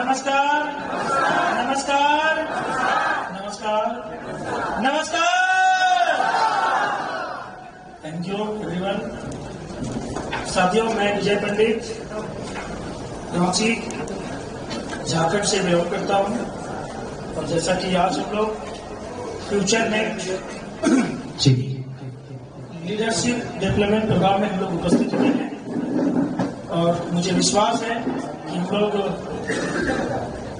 नमस्कार, नमस्कार, नमस्कार, नमस्कार। Thank you everyone. साथियों, मैं विजय पंडित रांची झारखंड से बिलोंग करता हूँ और जैसा कि आज हम लोग future net leadership development program में हम लोग उपस्थित हुए हैं और मुझे विश्वास है कि हम लोग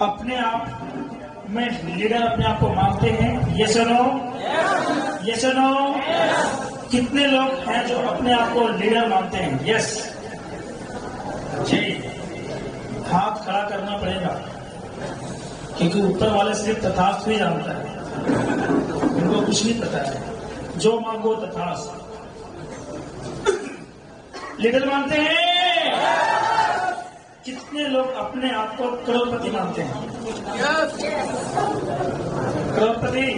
अपने आप में लीडर अपने आप को मानते हैं। ये सुनो, ये सुनो, कितने लोग हैं जो अपने आप को लीडर मानते हैं? यस जी, हाथ खड़ा करना पड़ेगा क्योंकि ऊपर वाले सिर्फ तथास्थ ही जानता है, उनको कुछ नहीं पता है। जो मांगो तथास्थ। लीडर मानते हैं? कितने लोग अपने आप को करोड़पति मानते हैं? करोड़पति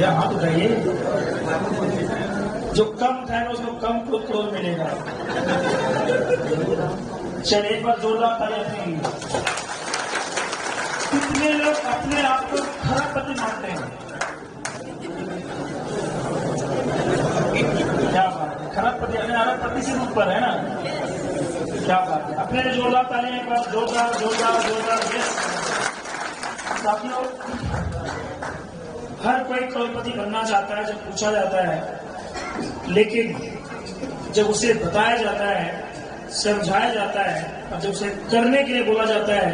या हाथ उठाइए। जो कम उठाएगा उसको कम करोड़ मिलेगा। चलिए एक बार जोरदार ताली अपनी। कितने लोग अपने आप को खरबपति मानते हैं? क्या बात है, खरबपति अरबपति से ऊपर है ना? क्या बात है, अपने जोरदार ताली एक बार, जोरदार जोरदार जोरदार। यस साथियों, हर कोई करोड़पति बनना चाहता है जब पूछा जाता है, लेकिन जब उसे बताया जाता है, समझाया जाता है और जब उसे करने के लिए बोला जाता है,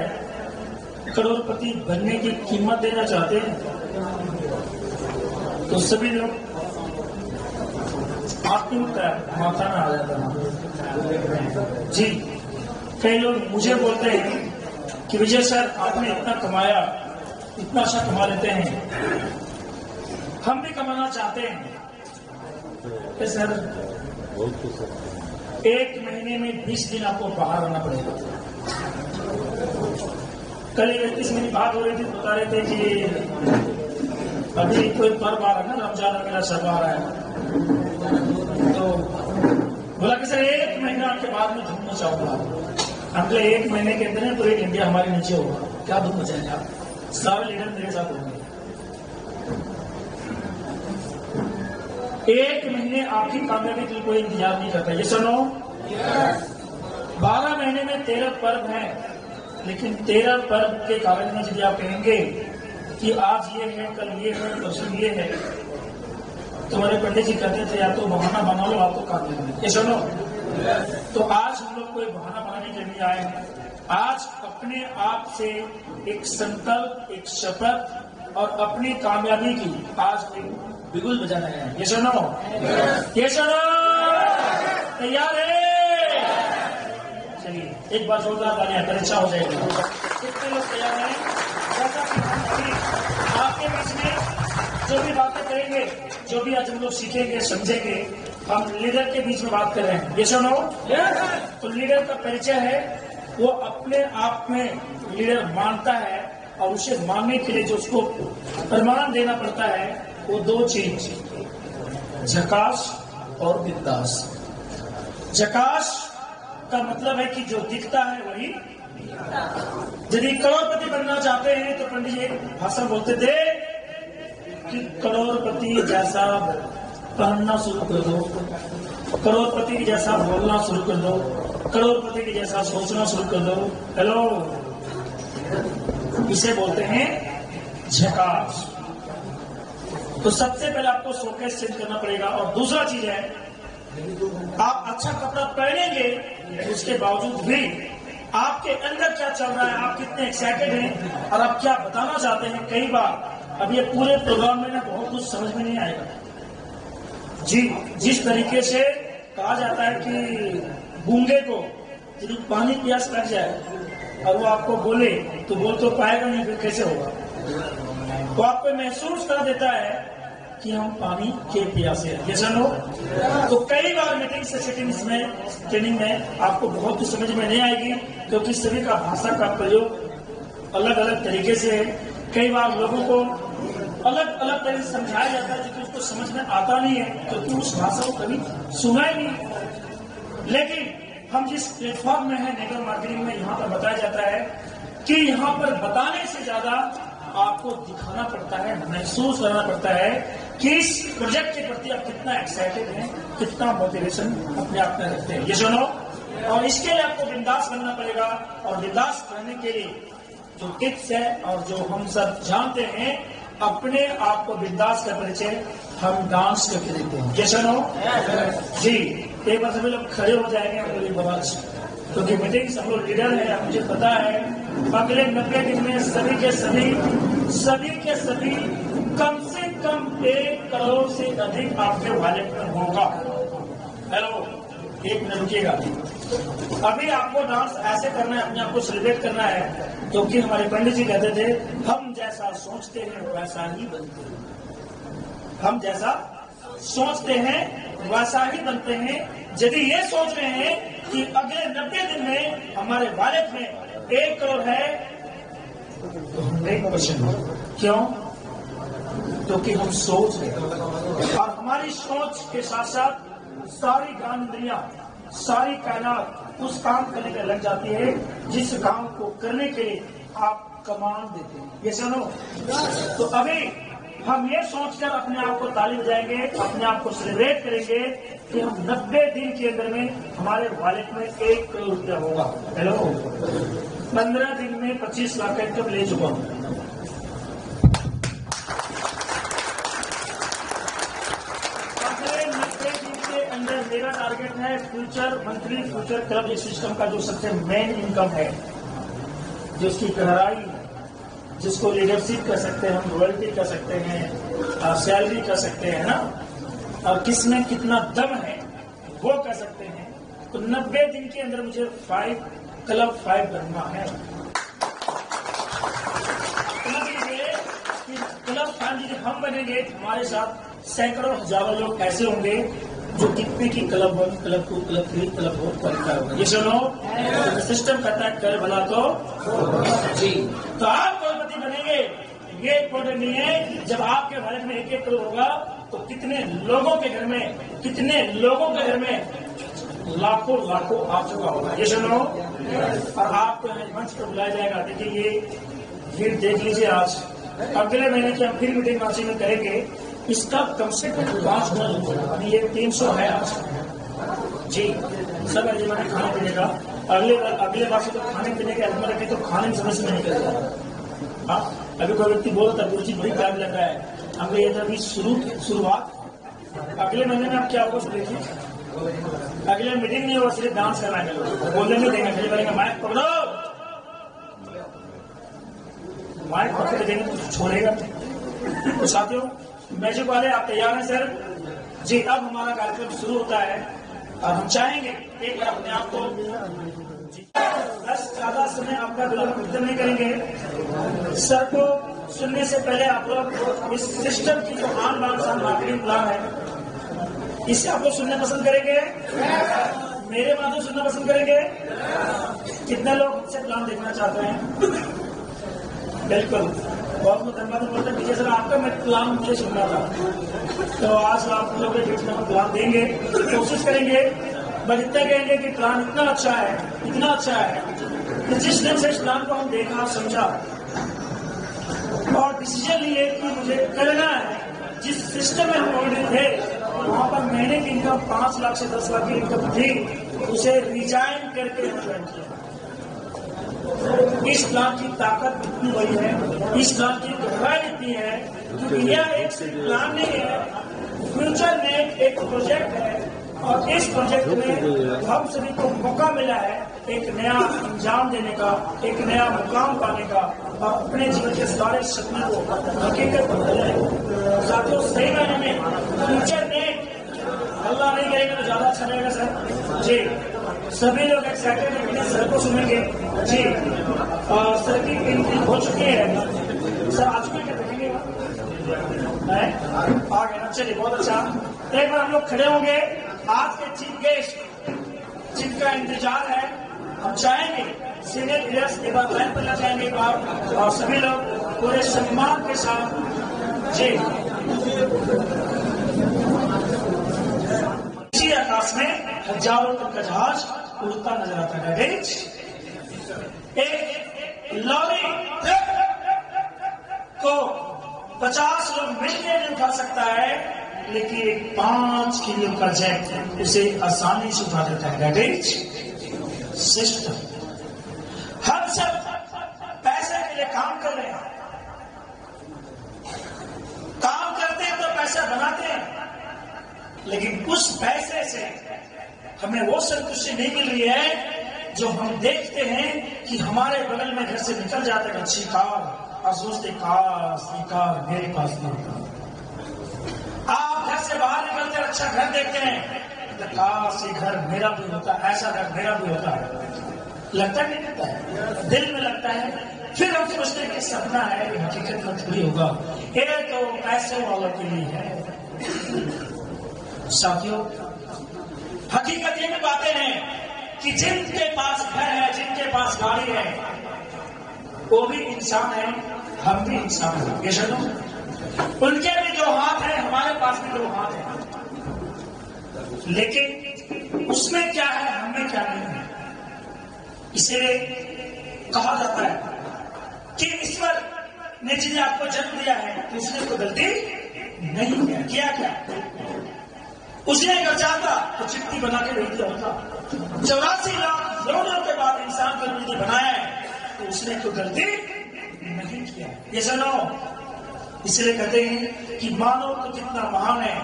करोड़पति बनने की कीमत देना चाहते हैं, तो सभी लोग आपके माथा में आ जाता है। जी, कई लोग मुझे बोलते हैं कि विजय सर, आपने इतना कमाया, इतना अच्छा कमा लेते हैं, हम भी कमाना चाहते हैं। सर, एक महीने में 20 दिन आपको बाहर रहना पड़ेगा। कल एक व्यक्ति से मेरी बात हो रही थी, बता रहे थे कि अभी कोई पर्व आ रहा है ना, रमजान मेरा शब आ रहा है, तो बोला कि सर एक महीना के बाद में धूम मचाऊंगा। अगले एक महीने के अंदर पूरी इंडिया हमारे नीचे होगा। क्या धूम मचाएंगे आप? सारे लीडर मेरे साथ होंगे। एक महीने आपकी कामयाबी के लिए कोई इंतजार नहीं करता। ये सुनो, 12 महीने में 13 पर्व हैं, लेकिन 13 पर्व के कारण में यदि आप कहेंगे कि आज ये है, कल ये है, परसों ये है, तुम्हारे पंडित जी कहते थे या तो बहाना बना लो, आपको काम नहीं। ये सुनो, तो आज हम लोग कोई बहाना बनाने के लिए आए हैं। आज अपने आप से एक संकल्प, एक शपथ और अपनी कामयाबी की आज बिगुल बजाना है। ये सुनो, ये सुनो, तैयार है? चलिए एक बार जोरदार तालियां, परीक्षा हो जाएगी। कितने लोग तैयार हैं? जैसा कि आपके बीच में जो भी बातें करेंगे, जो भी आज हम लोग सीखेंगे, समझेंगे, हम लीडर के बीच में बात कर रहे हैं। ये सुनो, तो लीडर का परिचय है, वो अपने आप में लीडर मानता है और उसे मानने के लिए जो उसको प्रमाण देना पड़ता है, वो 2 चीज, झकास और बिंदास। झकास का मतलब है कि जो दिखता है वही। यदि करोड़पति बनना चाहते हैं तो पंडित जी एक भाषा बोलते थे कि करोड़पति जैसा पहनना शुरू कर दो, करोड़पति जैसा बोलना शुरू कर दो, करोड़पति के जैसा सोचना शुरू कर दो। हेलो, इसे बोलते हैं झकास। तो सबसे पहले आपको शोकेस चेंज करना पड़ेगा। और दूसरा चीज है, आप अच्छा कपड़ा पहनेंगे, उसके बावजूद भी आपके अंदर क्या चल रहा है, आप कितने एक्साइटेड हैं और आप क्या बताना चाहते हैं। कई बार अब ये पूरे प्रोग्राम में ना बहुत कुछ समझ में नहीं आएगा। जी, जिस तरीके से कहा जाता है कि गूंगे को यदि पानी प्यास लग जाए और वो आपको बोले तो बोल तो पाएगा नहीं, फिर कैसे होगा? वो आपको महसूस कर देता है कि हम पानी के प्यासे हैं। ये सुनो, तो कई बार मीटिंग से सिटिंग्स में, ट्रेनिंग में आपको बहुत कुछ समझ में नहीं आएगी, क्योंकि सभी का भाषा का प्रयोग अलग अलग तरीके से है। कई बार लोगों को अलग अलग तरीके से समझाया जाता है, क्योंकि उसको समझ में आता नहीं है, क्योंकि उस भाषा को कभी सुना ही नहीं। लेकिन हम जिस प्लेटफॉर्म में है नेटवर्क मार्केटिंग में, यहाँ पर बताया जाता है कि यहाँ पर बताने से ज्यादा आपको दिखाना पड़ता है, महसूस करना पड़ता है कि इस प्रोजेक्ट के प्रति आप कितना एक्साइटेड हैं, कितना मोटिवेशन अपने आप में रखते हैं। ये सुनो, और इसके लिए आपको बिंदास बनना पड़ेगा। और बिंदास बनने के लिए जो टिप्स है और जो हम सब जानते हैं, अपने आप को बिंदास का परिचय हम डांस करके देते हैं। ये सुनो जी, एक बार सभी लोग खड़े हो जाएंगे हमारे बवाज, क्योंकि मीटिंग सब लोग लीडर है, मुझे पता है अगले 90 दिन में सभी के सभी कम से कम 1 करोड़ से अधिक आपके वॉलेट में होगा। हेलो, एक मिनट रुकिएगा। अभी आपको डांस ऐसे करना है, अपने आप को सेलिब्रेट करना है, क्योंकि हमारे पंडित जी कहते थे हम जैसा सोचते हैं वैसा ही बनते हैं। हम जैसा सोचते हैं वैसा ही बनते हैं। यदि ये सोच रहे हैं कि अगले 90 दिन में हमारे वॉलेट में 1 करोड़ है, तो 100% क्यों? क्योंकि हम सोच रहे हैं, और हमारी सोच के साथ साथ सारी ज्ञानेंद्रियां, सारी कायनात उस काम करने के लग जाती है जिस काम को करने के लिए आप कमांड देते हैं। ये सुनो, तो अभी हम ये सोचकर अपने आप को ताली बजाएंगे, अपने आप को सेलिब्रेट करेंगे कि हम 90 दिन के अंदर में हमारे वॉलेट में 1 करोड़ रुपया होगा। हेलो, 15 दिन में 25 लाख का इनकम ले चुका हूं। अगले 90 दिन के अंदर मेरा टारगेट है future monthly future club system का जो सबसे मेन इनकम है, जिसकी गहराई, जिसको लीडरशिप कर सकते हैं, हम रॉयल्टी कर सकते हैं, सैलरी कर सकते हैं ना, और किसमें कितना दम है वो कर सकते हैं। तो 90 दिन के अंदर मुझे क्लब 5 बनना है। समझ लीजिए कि क्लब 5 यदि हम बनेंगे, हमारे साथ सैकड़ों हजारों लोग ऐसे होंगे जो कितने की club 1, club 2, club 3, club 4 qualify होगा। ये सुनो, सिस्टम कहता है कर भला तो जी, तो आप करोड़पति बनेंगे। ये इम्पोर्टेंट नहीं है जब आपके भारत में 1-1 करोड़ होगा तो कितने लोगों के घर में लाखों आ चुका होगा। ये सुनो, और आपको मंच पर बुलाया जाएगा। देखिए ये फिर देख लीजिए, आज अगले महीने की हम फिर मीटिंग रांची में करेंगे। इसका कम से कम 5 गुना, ये 300 है आज जी। सब अर्जेंट खाने पीने का, अगले बार से तो खाने पीने के अर्जेंट रखे तो खाने में समझ में नहीं करता। हाँ, अभी कोई व्यक्ति बोलता गुरुजी बड़ी टाइम लग रहा है, हमको ये था शुरुआत। अगले महीने में आप क्या होगा देखिए, अगले मीटिंग नहीं होगा, सिर्फ डांस करना है, बोलने नहीं देंगे, खाली बोलेंगे माइक पकड़ो, माइक पकड़ देंगे तो छोड़ेगा। तो साथियों, मैजिक वाले आप तैयार हैं सर जी? अब हमारा कार्यक्रम शुरू होता है और हम चाहेंगे एक बार अपने आप को बस ज्यादा समय आपका विलंब नहीं करेंगे। सर को सुनने से पहले आप लोग इस सिस्टम की जो आन बान शान मार्केटिंग प्लान है, इसे आप लोग सुनना पसंद करेंगे? मेरे माध्यम सुनना पसंद करेंगे? कितने लोग हमसे प्लान देखना चाहते हैं? बिल्कुल, बहुत धन्यवाद। बोलते हैं विजय सर आपका मैं प्लान मुझे सुनना था, तो आज आप लोगों के बीच में हम प्लान देंगे, कोशिश करेंगे, बस इतना कहेंगे कि प्लान इतना अच्छा है कि जिस दिन से इस प्लान को हम देखा, समझा और डिसीजन लिए कि मुझे करना है, जिस सिस्टम में हम ऑलरेडी थे वहां पर महीने की इनकम 5 लाख से 10 लाख की इनकम थी, उसे रिजाइन करके ज्वाइन किया। इस प्लान की ताकत इतनी बड़ी है, इस प्लान की गहराई इतनी है कि यह एक प्लान नहीं है, फ्यूचर में एक प्रोजेक्ट है, और इस प्रोजेक्ट में हम सभी को मौका मिला है एक नया अंजाम देने का, एक नया मुकाम पाने का, और अपने जीवन के सारे सपने को हकीकत बनाने। साथियों, सही मायने में फ्यूचर में अल्लाह नहीं करेगा तो ज्यादा अच्छा रहेगा सर जी। सभी लोग एक्साइटेड हैं, सर को सुनेंगे जी। और सर की एंट्री हो चुकी है, सर आज भी क्या देखेंगे आ गए? चलिए, बहुत अच्छा। एक बार हम लोग खड़े होंगे, आज के चीफ गेस्ट जिनका इंतजार है, हम चाहेंगे सीनियर लीडर्स एक बार लाइन पर लगाएंगे एक बार, और सभी लोग पूरे सम्मान के साथ जी। इसी आकाश में हजारों टन का जहाज उड़ता नजर आता है। एक लॉरी को 50 लोग मिलकर नहीं उठा सकता है, लेकिन एक 5 किलो का जैक उसे आसानी से उठा देता है। That is system. हम सब पैसे के लिए काम कर रहे हैं, काम करते हैं तो पैसा बनाते हैं, लेकिन उस पैसे से हमें वो संतुष्टि नहीं मिल रही है जो हम देखते हैं कि हमारे बगल में घर से निकल जाता है अच्छी कार, और सोचते काश ये कार मेरे पास नहीं होता। आप घर से बाहर निकलते अच्छा घर देखते हैं तो काश ये घर मेरा भी होता, ऐसा घर मेरा भी होता है। लगता नहीं लगता है, दिल में लगता है। फिर हम सोचते हैं कि सपना है, हकीकत में थोड़ी होगा, ये तो पैसे वालों के लिए है। साथियों, हकीकत ये भी बातें हैं कि जिनके पास घर है, जिनके पास गाड़ी है, वो भी इंसान है, हम भी इंसान हैं। ये सुनो, उनके भी 2 हाथ हैं, हमारे पास भी 2 हाथ हैं, लेकिन उसमें क्या है, हमें क्या नहीं है। इसीलिए कहा जाता है कि ईश्वर ने जिन्हें आपको जन्म दिया है तो उसने कोई गलती नहीं किया। क्या उसने अगर चाहता तो चिट्ठी बना के भेज दिया होता। 84 लाख योनियों के बाद इंसान को जिंदगी बनाया है तो उसने कोई गलती नहीं किया। ये सुनो, इसलिए कहते हैं कि मानो तो कितना महान है,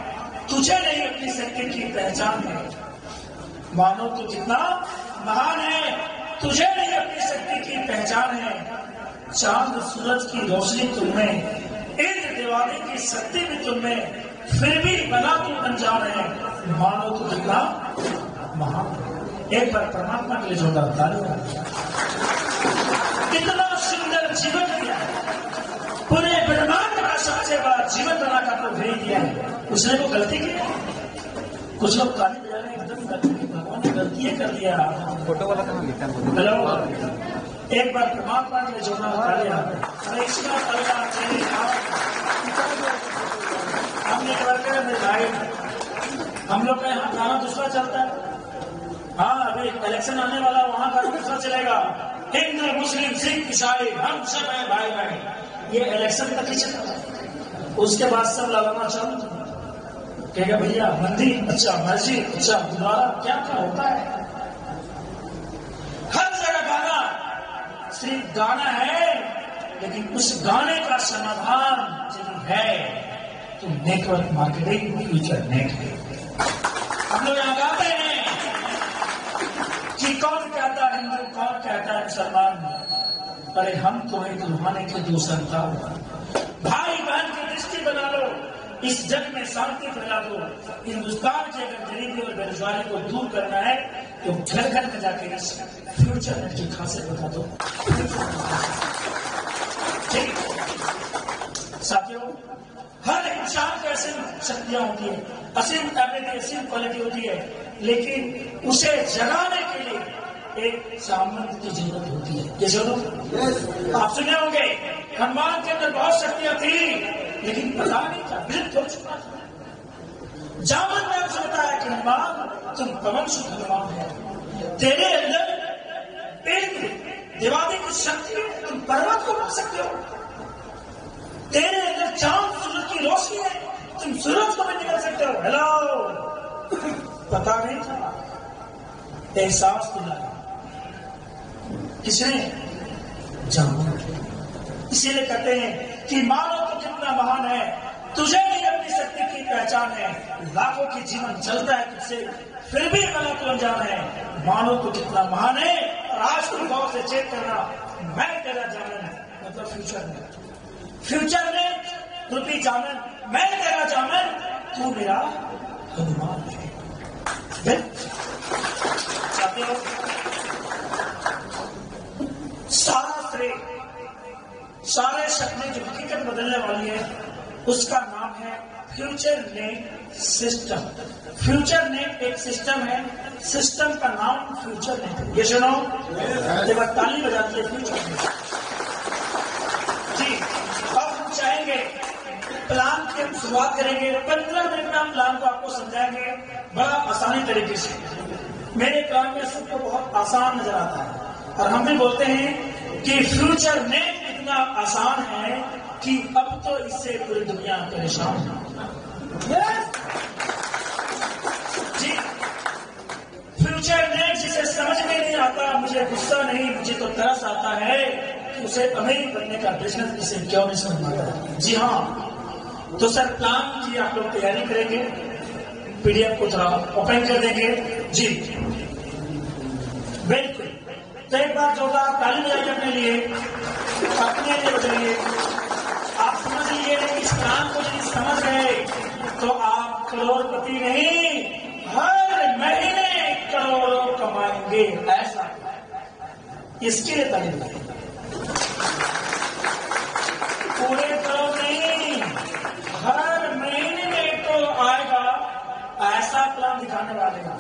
तुझे नहीं अपनी शक्ति की पहचान है। मानो तो कितना महान है, तुझे नहीं अपनी शक्ति की पहचान है। चांद सूरज की रोशनी तुमने, इंद्र देवाली की शक्ति भी तुमने, फिर भी बना तुम अनजान है। मानो तो कितना महान। एक बार परमात्मा के लिए जोरदार तालियां। कितना सुंदर जीवन दिया है, पूरे ब्रह्मांड का सबसे बड़ा जीवन बना कर तो भेज दिया है। उसने वो गलती की। कुछ लोग ताली बजा रहे हैं, एकदम भगवान ने गलती कर दिया। फोटो वाला कहाँ लिखा है? हेलो, एक बार परमात्मा के लिए जोड़ना तालियां। अरे इसका तालियां हमने करके मेरे भाई, हम लोग का यहाँ गाना दूसरा चलता है। हाँ, अभी इलेक्शन आने वाला, वहां का दूसरा चलेगा। हिंदू, मुस्लिम, सिख, ईसाई, हम सब है भाई भाई। ये इलेक्शन तक ही चला, उसके बाद सब लगाना चालू कहेगा भैया मंदिर अच्छा, मस्जिद अच्छा, गुरुद्वारा क्या क्या होता है। हर जगह गाना, सिर्फ गाना है, लेकिन उस गाने का समाधान यदि है तो नेटवर्क मार्केटिंग फ्यूचर नेट है। हम लोग यहाँ गाते हैं कि कौन कहता है हिंदू, कौन कहता है मुसलमान। अरे हम तुम्हें लुभाने के 2 संतान, भाई बहन की दृष्टि बना लो, इस जग में शांति फैला दो। हिंदुस्तान की अगर गरीबी और बेरोजगारी को दूर करना है तो घर घर में जाके इस फ्यूचर नेट की खासियत बता दो। ठीक साथियों, हर इंसान की असीम शक्तियां होती है, असीम एबिलिटी, असीम क्वालिटी होती है, लेकिन उसे जगाने के लिए एक सामंत की जरूरत होती है। ये सुनो, आप सुने होंगे हनुमान के अंदर बहुत शक्तियां थी, लेकिन पता नहीं था, विलुप्त हो चुका था। जामन ने हमसे बताया कि हनुमान तुम पवन सुत हनुमान है, तेरे अंदर एक दिवाली की शक्ति है, तुम पर्वत को रोक सकते हो। तेरे अंदर चांद सूरज की रोशनी है, तुम सूरज को भी निकल सकते हो। हेलो, पता नहीं था, एहसास दिलाया किसने? जामुन। इसीलिए कहते हैं कि मानो तो कितना महान है, तुझे नहीं अपनी शक्ति की पहचान है। लाखों की जीवन चलता है तुझसे, फिर भी गलत तो अनजान है। मानो तो कितना महान है, और आज तुम गौर से चेक करना, मैं तेरा जामन, मतलब फ्यूचर में, फ्यूचर में रूपी जामन, मैं तेरा जामन, तू मेरा हनुमान है। सारा श्रेय, सारे सपने जो हकीकत बदलने वाली है, उसका नाम है future net system. Future net एक सिस्टम है, सिस्टम का नाम फ्यूचर नेट है। ये सुनो, एक बार ताली बजाती है फ्यूचर नेट जी। अब हम चाहेंगे प्लान की हम शुरुआत करेंगे, 15 मिनट में हम प्लान को आपको समझाएंगे बड़ा आसानी तरीके से। मेरे काम में सबको बहुत आसान नजर आता है और हम भी बोलते हैं कि फ्यूचर नेट इतना आसान है कि अब तो इससे पूरी दुनिया परेशान है। जी, फ्यूचर नेट जिसे समझ में नहीं आता, मुझे गुस्सा नहीं, मुझे तो तरस आता है कि उसे अमीर बनने का बिजनेस इसे क्यों नहीं समझ में आता। जी हाँ, तो सर प्लान कीजिए, आप लोग तैयारी करेंगे, पीडीएफ को थोड़ा ओपन कर देंगे। जी बिल्कुल, तो एक बार जोरदार ताली बजाइए अपने लिए, अपने लिए बजाइए। आप समझ लीजिए इस प्लान को यदि समझ गए तो आप करोड़पति नहीं, हर महीने करोड़ों कमाएंगे। ऐसा इसके लिए ताली बजाइए। पूरे करोड़ नहीं, हर महीने में तो आएगा, ऐसा प्लान दिखाने वाले हैं।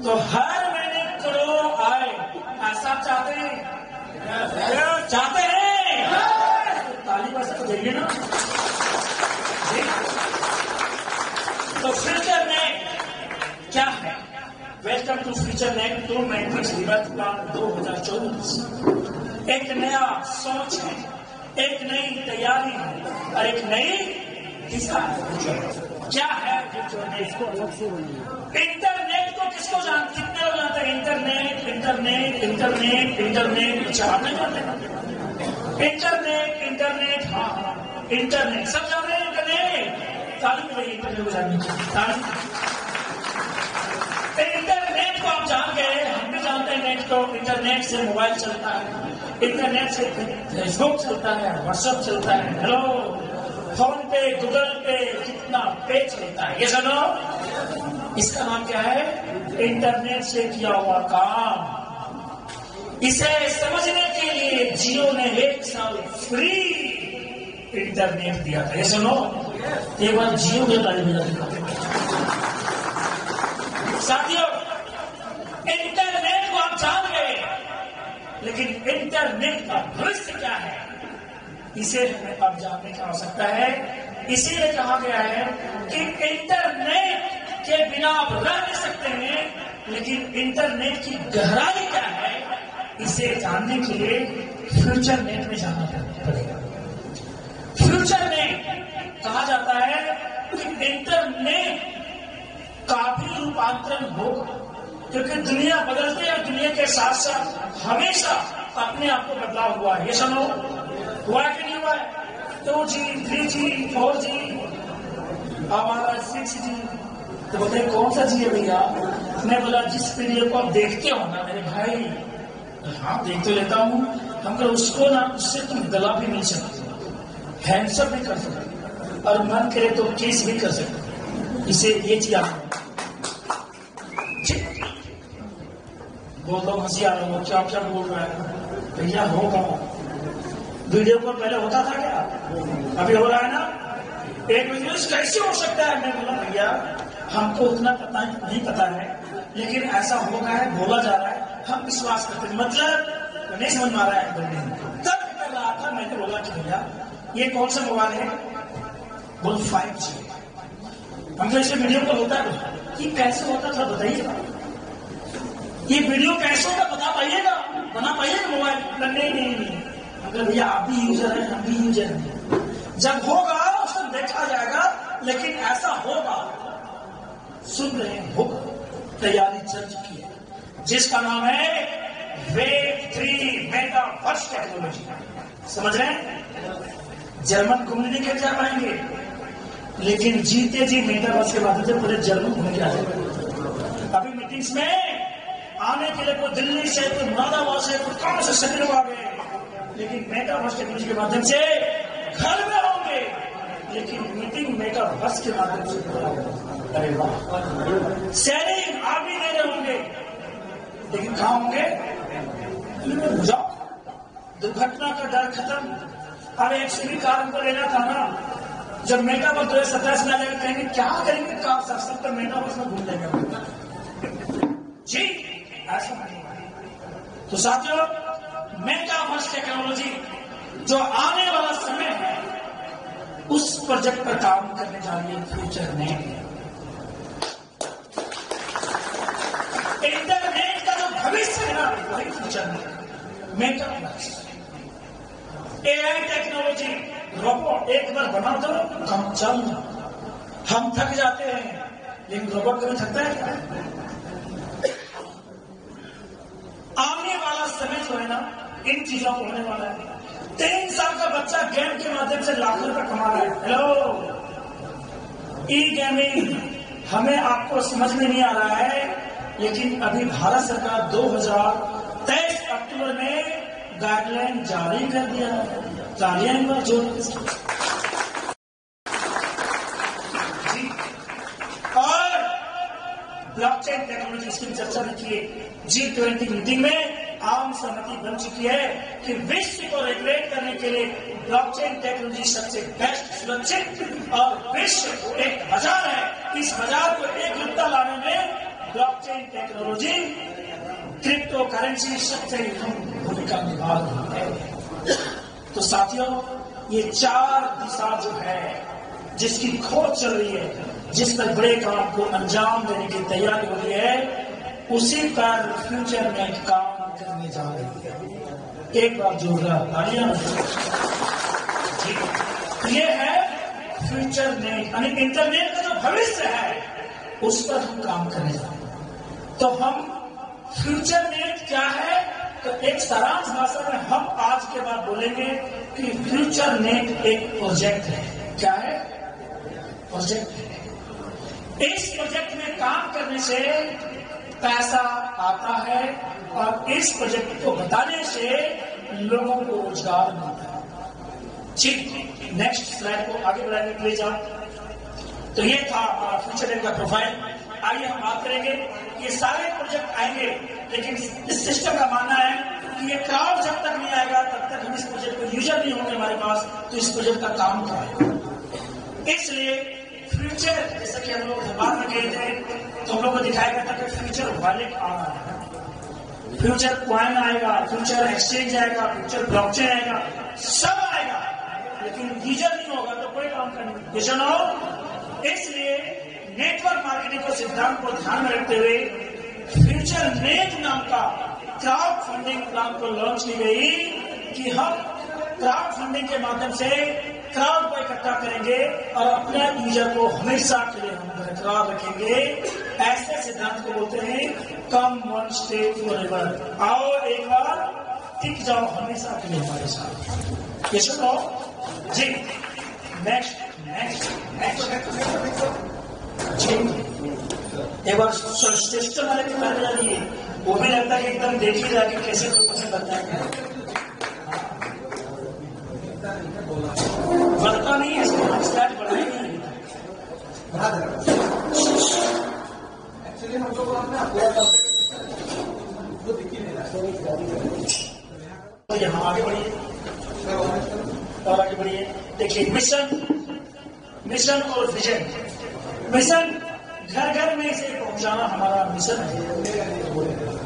तो हर महीने करोड़ आए, ऐसा चाहते हैं? चाहते हैं? तो ताली बजा तो देंगे ना। तो फ्यूचर नेट क्या है? Welcome to future net 2 matrix reverse plan 2024। एक नया सोच है, एक नई तैयारी है और एक नई दिशा है। क्या है इंटरनेट को किसको कितने लोग जानते हैं? इंटरनेट इंटरनेट इंटरनेट इंटरनेट, अच्छा आप नहीं जानते? इंटरनेट इंटरनेट, हाँ इंटरनेट सब जान रहे हैं। इंटरनेट ताली में इंटरनेट को जानने इंटरनेट को आप जान गए, हम भी जानते हैं नेट को। इंटरनेट से मोबाइल चलता है, इंटरनेट से फेसबुक चलता है, व्हाट्सएप चलता है, हेलो फोन पे, गूगल पे, कितना पे चलता है। ये सुनो, इसका नाम क्या है? इंटरनेट से किया हुआ काम। इसे समझने के लिए जियो ने 1 साल फ्री इंटरनेट दिया था। ये सुनो, एक बार जियो के बारे में साथियों, इंटरनेट को आप जान गए, लेकिन इंटरनेट का भविष्य क्या है इसे हमें अब जानने की आवश्यकता है। इसीलिए कहा गया है कि इंटरनेट के बिना आप रह नहीं सकते हैं, लेकिन इंटरनेट की गहराई क्या है इसे जानने के लिए फ्यूचर नेट में जाना पड़ेगा। फ्यूचर नेट कहा जाता है कि इंटरनेट का भी रूपांतरण होगा, क्योंकि दुनिया बदलती है, दुनिया के साथ साथ हमेशा अपने आप को बदलाव हुआ है। ये सुनो, हुआ कि नहीं हुआ है? 2G, 3G, 4G, हमारा 6G। तो बोलते कौन सा जी है भैया? मैं बोला जिस वीडियो को आप देखते हो ना मेरे भाई, हाँ देख तो लेता हूँ, हम कल उसको ना, उससे तुम गला भी मिल सकते, हैंडसअप भी कर सकते और मन करे तो किस भी कर सकते। इसे ये चीज आप बोलता हूँ, हंसी आ रहा हूँ, क्या क्या बोल रहा है भैया? होगा, वीडियो कॉल पहले होता था क्या? अभी हो रहा है ना? एक वीडियो कैसे हो सकता है? मैं बोला भैया हमको उतना पता नहीं पता है, लेकिन ऐसा हो गया है, बोला जा रहा है, हम विश्वास करते हैं। मतलब नहीं समझ में आ रहा है। तब कर रहा था, मैंने बोला कि भैया ये कौन सा मोबाइल है? बोल 5G। हम ऐसे वीडियो कॉल होता है, ये कैसे होता था बताइएगा, ये वीडियो कैसे होता बता पाइएगा, बना पाइएगा मोबाइल? नहीं, अगर भैया आप भी यूजर है, हम भी यूजर हैं, जब होगा उसको देखा जाएगा, लेकिन ऐसा होगा, सुन रहे हैं, होगा, तैयारी चल चुकी है, जिसका नाम है वेब 3 मेटावर्स टेक्नोलॉजी। समझ रहे हैं? जर्मन घूमने नहीं कर जा पाएंगे, लेकिन जीते जी मेटावर्स के माध्यम से पूरे जर्मन घूम के आ जाएंगे। अभी मीटिंग्स में आने के लिए कोई दिल्ली से, कोई मुरादाबाद से, कोई कौन से शहर में आ गए, लेकिन मेटावर्स टेक्नोलॉजी के माध्यम से घर में होंगे, लेकिन मीटिंग मेटावर्स के माध्यम से। अरे वाह, सैनिक आर्मी दे रहे होंगे, लेकिन कहां होंगे? जाओ, दुर्घटना का डर खत्म। अब एक सीधी कार हमको लेना था ना, जब मेटावर्स 2027 में आ जाएगा, कहेंगे क्या करेंगे कार सस्ता, तो मेटावर्स में घूम लेंगे जी, ऐसा नहीं। तो साथियों, मेटावर्स टेक्नोलॉजी जो आने वाला समय है, उस प्रोजेक्ट पर काम करने जा रही है फ्यूचर नेट। वही फ्यूचर में मेटावर्स, एआई टेक्नोलॉजी, रोबोट एक बार बना दो हम चल, हम थक जाते हैं लेकिन रोबोट कभी थकता है क्या? आने वाला समय जो है ना इन चीजों को होने वाला है। 3 साल का बच्चा गेम के माध्यम से लाखों रुपए कमा रहा है। हेलो, ई गेमिंग हमें आपको समझ में नहीं आ रहा है, लेकिन अभी भारत सरकार 2023 अक्टूबर में गाइडलाइन जारी कर दिया है। तालियां एक बार जोर जी। और ब्लॉकचेन टेक्नोलॉजी की चर्चा भी की। G20 मीटिंग में आम सहमति बन चुकी है कि विश्व को रेगुलेट करने के लिए ब्लॉकचेन टेक्नोलॉजी सबसे बेस्ट, सुरक्षित और विश्व एक बाजार है। इस बाजार को एकजुटता लाने में ब्लॉकचेन टेक्नोलॉजी, क्रिप्टो करेंसी सबसे अहम भूमिका निभा रही है। तो साथियों, ये 4 दिशा जो है जिसकी खोज चल रही है, जिस पर बड़े काम को अंजाम देने की तैयारी हो रही है, उसी पर फ्यूचर में काम करने जा रही है। एक बार जोरदार तालियां। ये है फ्यूचर नेट, यानी इंटरनेट का जो भविष्य है उस पर हम काम करने जा रहे हैं। तो हम फ्यूचर नेट क्या है, तो एक सारांश भाषा में हम आज के बाद बोलेंगे कि फ्यूचर नेट एक प्रोजेक्ट है। क्या है? प्रोजेक्ट है। इस प्रोजेक्ट में काम करने से पैसा आता है और इस प्रोजेक्ट को बताने से लोगों को रोजगार मिलता है। ठीक, नेक्स्ट स्लाइड को आगे बढ़ाने के लिए जाओ। तो ये था हमारा फ्यूचर नेट का प्रोफाइल। आइए हम बात करेंगे कि ये सारे प्रोजेक्ट आएंगे, लेकिन इस सिस्टम का मानना है कि ये क्राउड जब तक नहीं आएगा तब तक हम इस प्रोजेक्ट को यूजर नहीं होंगे हमारे पास, तो इस प्रोजेक्ट का काम करेगा। इसलिए फ्यूचर, जैसा कि हम लोग बाद में गए थे तो हम लोग को दिखाया गया था कि फ्यूचर वॉलेट आ रहा है, फ्यूचर कॉइन आएगा, फ्यूचर एक्सचेंज आएगा, फ्यूचर ब्लॉकचेन आएगा, सब आएगा, लेकिन यूजर नहीं होगा तो कोई काम का नहीं। इसलिए नेटवर्क मार्केटिंग के सिद्धांत को ध्यान में रखते हुए फ्यूचर नेट नाम का क्राउड फंडिंग प्लान को लॉन्च की गई कि हम क्राउड फंडिंग के माध्यम से क्राउड को इकट्ठा करेंगे और अपने यूजर को हमेशा के लिए हम बरकरार रखेंगे। ऐसे सिद्धांत को बोलते हैं कम वन स्टे फॉरएवर। आओ एक बार टिक जाओ हमेशा के लिए हमारे साथ। ये सुनो जी। नेक्स्ट जी, एक बार सिस्टम वाले के बारे में जानिए, वो भी लगता है कि एकदम देखिए जाके कैसे प्रोपोजल बनता है। बढ़ता नहीं है, इसको स्टार्ट बढ़ाएंगे नहीं। एक्चुअली हम लोग तो यहाँ आगे बढ़िए और आगे बढ़िए। देखिए मिशन और विजन। मिशन घर घर में इसे पहुंचाना हमारा मिशन है,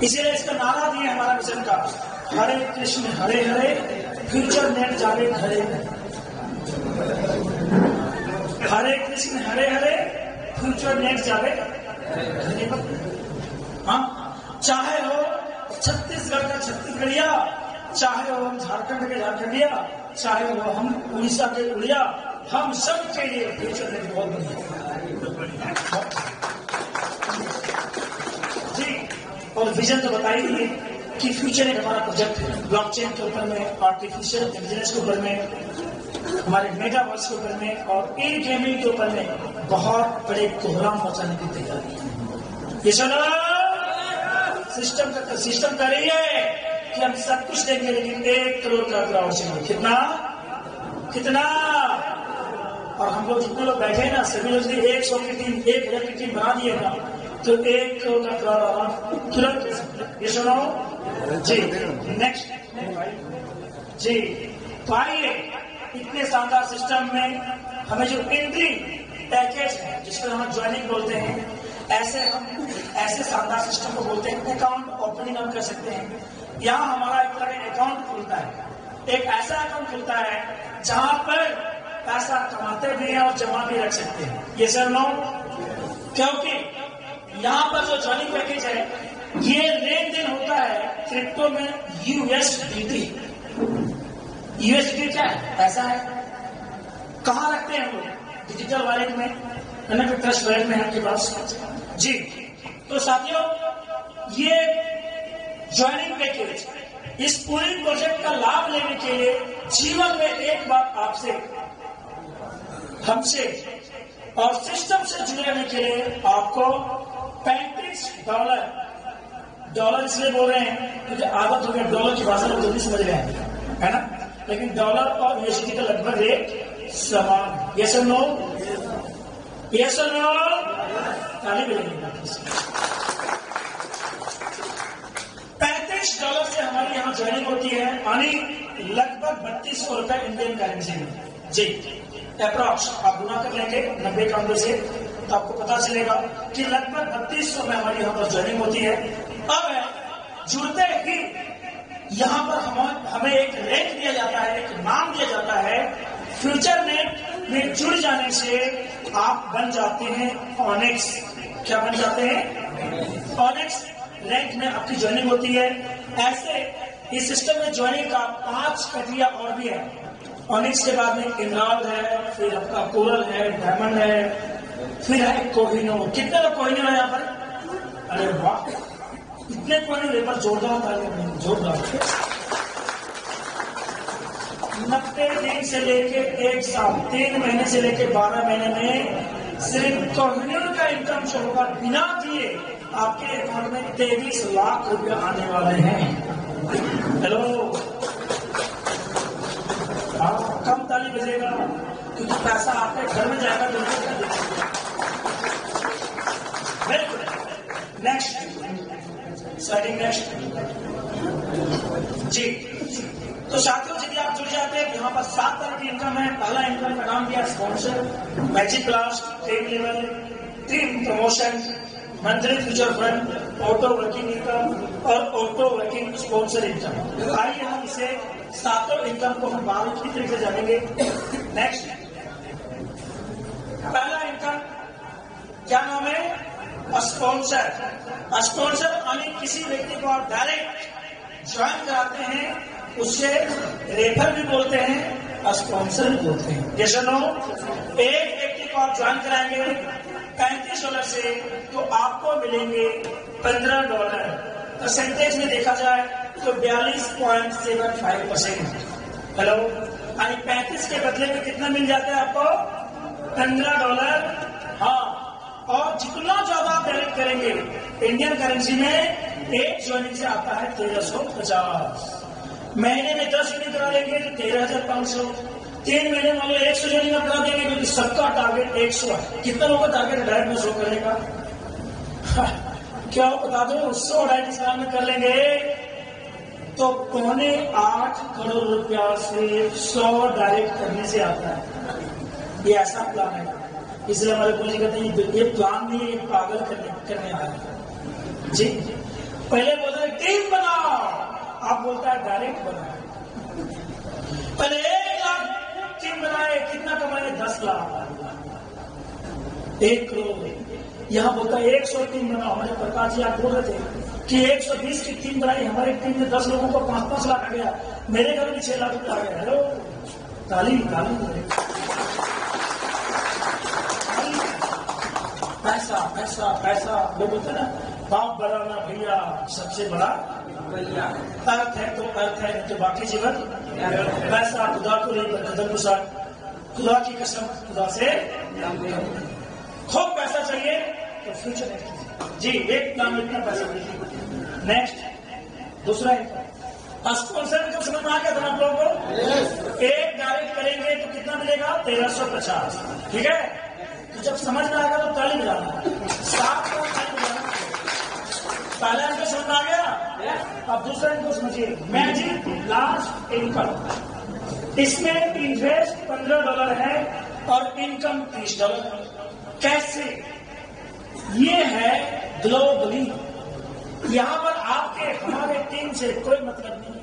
इसीलिए इसका नारा दिए हमारा मिशन का, हरे कृष्ण हरे हरे फ्यूचर नेट जावे घरे। हरे कृष्ण हरे हरे फ्यूचर नेट जावे घरे। हाँ, चाहे हो छत्तीसगढ़ का छत्तीसगढ़िया, चाहे हो हम झारखंड के झारखंडिया, चाहे हो हम उड़ीसा के उड़िया, हम सब के लिए फ्यूचर नेट बहुत बढ़िया जी। और विजन तो बताई दिए कि फ्यूचर एक हमारा प्रोजेक्ट है, ब्लॉकचेन के ऊपर में, आर्टिफिशियल इंटेलिजेंस के ऊपर में, हमारे मेटावर्स के ऊपर में और ई गेमिंग के ऊपर में बहुत बड़े कोहराम मचाने की तैयारी है। ये सुनो, सिस्टम कर रही है कि हम सब कुछ देंगे, लेकिन 1 करोड़ का क्राउड चाहिए। कितना? और हम लोग जितने लोग बैठे ना, सभी लोग 100 की टीम, 1000 की टीम बना दिए ना, तो 1 करोड़ का क्राउड आराम तुरंत। ये सुनो जी। नेक्स्ट जी। तो आइए, इतने शानदार सिस्टम में हमें जो एंट्री पैकेज है, जिसको हम ज्वाइनिंग बोलते हैं, ऐसे शानदार सिस्टम को बोलते हैं अकाउंट ओपनिंग हम कर सकते हैं। यहाँ हमारा एक तरह का अकाउंट खुलता है, एक ऐसा अकाउंट खुलता है जहां पर पैसा कमाते भी हैं और जमा भी रख सकते हैं। ये सर नो, क्योंकि यहाँ पर जो ज्वाइनिंग पैकेज है ये लेन देन होता है क्रिप्टो में यूएसडीटी। यूएसडीटी क्या है? पैसा है। कहां रखते हैं हम लोग? डिजिटल वॉलेट में, ट्रस्ट वॉलेट में आपके पास जी। तो साथियों, ये ज्वाइनिंग पैकेज, इस पूरी प्रोजेक्ट का लाभ लेने के लिए जीवन में एक बार आपसे, हमसे और सिस्टम से जुड़े रहने के लिए आपको $35, डॉलर इसलिए बोल रहे हैं क्योंकि आदत हो गया, डॉलर की भाषा लोग जल्दी समझ रहे हैं, है ना? लेकिन डॉलर और यूएसडी का लगभग रेट समान। यस और नो? यस और नो? ताली बजाइए। $35 से हमारी यहाँ ज्वाइनिंग होती है, यानी लगभग 3200 रुपए इंडियन करेंसी में जी। अप्रॉक्स आप गुना कर लेंगे 90 का अंदर से, तो आपको पता चलेगा कि लगभग 3200 में हमारी यहाँ पर ज्वाइनिंग होती है। अब जुड़ते ही यहाँ पर हमें एक रैंक दिया जाता है, एक नाम दिया जाता है। फ्यूचर नेट में जुड़ जाने से आप बन जाते हैं ऑनेक्स। क्या बन जाते हैं? ऑनेक्स रैंक में आपकी ज्वाइनिंग होती है। ऐसे इस सिस्टम में ज्वाइनिंग का 5 प्रक्रिया और भी है। ऑनिक्स के बाद में एमराल्ड है, फिर आपका कोरल है, डायमंड है, फिर है कोहिनूर। कितने लोग कोहिनूर है यहाँ पर? अरे वाह, इतने कोहिनूर पेपर जोरदार था, जोरदार। 90 दिन से लेके 1 साल, 3 महीने से लेके 12 महीने में सिर्फ कोहिनूर का इनकम शो होगा। बिना दिए आपके अकाउंट में 23 लाख रुपया आने वाले हैं। हेलो, हाँ, कम ताली बजेगा क्योंकि पैसा आपके घर में जाएगा। बिल्कुल। नेक्स्ट स्लाइडिंग, नेक्स्ट जी। तो साथियों, यदि आप जुड़ जाते हैं, यहाँ पर 7 तरह की इनकम है। पहला इनकम का नाम दिया sponsor, magic class, team level, team promotion, monthly future fund, auto working income और ऑटो वर्किंग स्पॉन्सर इनकम। आइए हम इसे 7 इनकम को हम बारीकी तरीके से जानेंगे। नेक्स्ट, पहला इनकम क्या नाम है? स्पॉन्सर। स्पॉन्सर यानी किसी व्यक्ति को आप डायरेक्ट ज्वाइन कराते हैं, उससे रेफर भी बोलते हैं, स्पॉन्सर भी बोलते हैं। जैसे नो, एक व्यक्ति को आप ज्वाइन कराएंगे $35 से, तो आपको मिलेंगे $15। परसेंटेज में देखा जाए तो 42.75%। हेलो, यानी 35 के बदले में कितना मिल जाता है आपको? $15। हाँ, और जितना ज्यादा आप डायरेक्ट करेंगे इंडियन करेंसी में, एक ज्वाइनिंग से आता है 1350। महीने में 10 यूनिट करा लेंगे तो 13,500। 3 महीने वाले 100 ज्वाइनिंग आप करा देंगे क्योंकि सबका टारगेट 100 है। कितना लोगों का टारगेट डायरेक्ट में शो करने का? क्या बता दो, 100 डायरेक्ट इस्लाम में कर लेंगे तो 8.25 करोड़ रुपया से 100 डायरेक्ट करने से आता है। ये ऐसा प्लान है, इसलिए हमारे गुरु जी कहते हैं ये प्लान नहीं, ये पागल करने आया है जी। पहले बोलते हैं टीम बनाओ, आप बोलता है डायरेक्ट बनाओ। पहले 1 लाख टीम बनाए, कितना कमाए? 10 लाख, 1 करोड़। यहाँ बोलता है 100 टीम बनाओ। हमारे प्रकाश जी आप बोल रहे थे कि 120 की टीम बनाई, हमारी टीम में 10 लोगों को 5-5 लाख आ गया, मेरे घर में 6 लाख रुपया आ गया। हेलो, ताली ताली। पैसा पैसा पैसा, लोग बोलते ना, बाप बड़ा ना भैया, सबसे बड़ा भैया। अर्थ है तो अर्थ है, तो बाकी जीवन पैसा। खुदा को लेकर कदम गुजार, खुदा की कसम, खुदा से खूब पैसा चाहिए तो फ्यूचर है जी। एक नाम में इतना पैसा चाहिए। नेक्स्ट, दूसरा इनकम स्पॉन्सर इनकम समझ में आ गया था आप लोगों को? एक डायरेक्ट करेंगे तो कितना मिलेगा? 1350। ठीक है, तो जब समझ में आएगा तो ताली बजाना, 7 को ताली बजाना। पहला इनको समझ में आ गया। अब दूसरा इनको समझिए, मैजिक लास्ट इनकम। इसमें इन्वेस्ट $15 है और इनकम $30। कैसे? ये है ग्लोबली। यहां पर आपके हमारे टीम से कोई मतलब नहीं,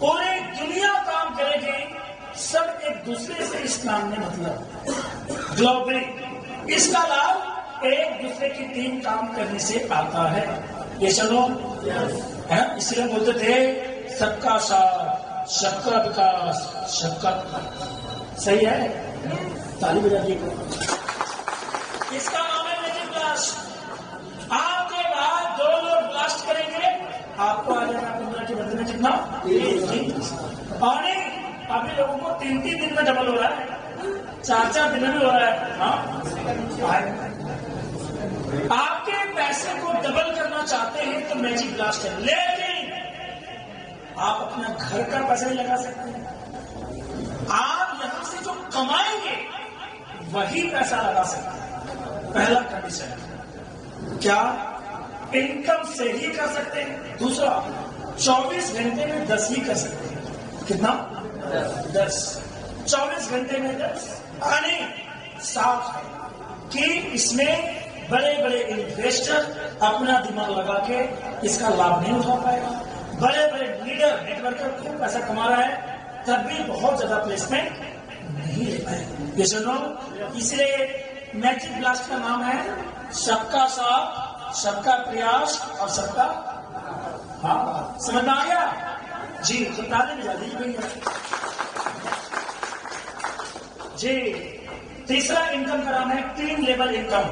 पूरी दुनिया काम करेगी, सब एक दूसरे से इस काम में मतलब ग्लोबली। इसका लाभ एक दूसरे की टीम काम करने से आता है। ये सुनो है, इसलिए बोलते थे सबका साथ, सबका विकास, सबका। सही है, ताली बजा दी। इसका नाम है मैजिक ब्लास्ट। आपके बाद 2 लोग ब्लास्ट करेंगे, आपको आ जाएगा 15 के बदले में कितना? और नहीं, अभी लोगों को 3-3 दिन में डबल हो रहा है, 4-4 दिन में हो रहा है। हाँ, आपके पैसे को डबल करना चाहते हैं तो मैजिक ब्लास्ट है, लेकिन आप अपना घर का पैसा नहीं लगा सकते हैं। आप यहां से जो कमाएंगे वही पैसा लगा सकते हैं। पहला कंडीशन क्या? इनकम से ही कर सकते हैं। दूसरा, 24 घंटे में 10 ही कर सकते हैं। कितना? 10। 24 घंटे में 10। यानी साफ है कि इसमें बड़े बड़े इन्वेस्टर अपना दिमाग लगा के इसका लाभ नहीं उठा पाएगा। बड़े बड़े लीडर नेटवर्कर खूब पैसा कमा रहा है, तब भी बहुत ज्यादा प्लेसमेंट नहीं ले पाएगा। ये सुनो, इसलिए मैजिक ब्लास्ट का नाम है सबका साथ, सबका प्रयास और सबका। हाँ, समझ में आ गया जी? तो ताली बजा दीजिए भैया जी। तीसरा इनकम का नाम है 3 लेवल इनकम।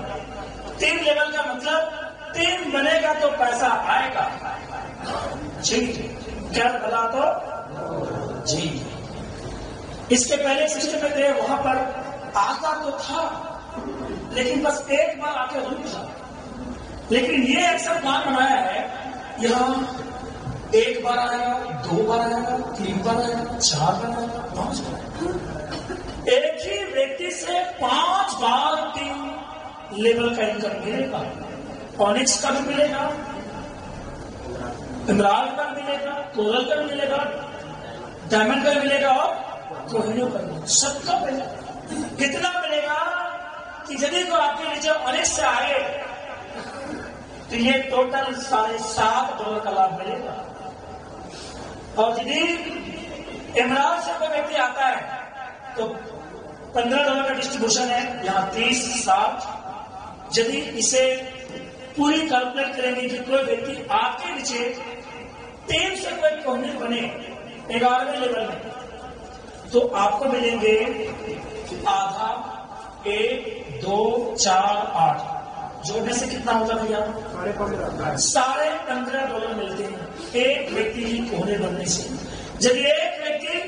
3 लेवल का मतलब 3 बनेगा तो पैसा आएगा जी। क्या बता तो जी। इसके पहले सिस्टम में थे, वहां पर आता तो था लेकिन बस एक बार आके रुक था। लेकिन ये ऐसा प्लान बनाया है, यहाँ 1 बार आएगा, 2 बार आएगा, 3 बार आएगा, 4 बार आएगा, 5 बार। एक ही व्यक्ति से 5 बार 3 लेवल का इनकम मिलेगा। ऑनिक्स का भी मिलेगा, इमरान का भी मिलेगा, कोरल का भी मिलेगा, डायमंड का भी मिलेगा और कोहिनूर का भी। सबका मिलेगा। कितना मिलेगा कि यदि को आपके नीचे ऑनिक्स से आए तो ये टोटल $7.5 का लाभ मिलेगा। और यदि इमरान से कोई व्यक्ति आता है तो $15 का डिस्ट्रीब्यूशन है, यहाँ 30, 60। यदि इसे पूरी कैलकुलेट करेंगे कि कोई व्यक्ति आपके नीचे 3 से कोई कोहिनूर बने 11वें लेवल में, तो आपको मिलेंगे आधा, 1, 2, 4, 8। जोड़ने से कितना होगा भैया? $15.5 मिलते हैं एक व्यक्ति ही कोहने बनने से। यदि एक व्यक्ति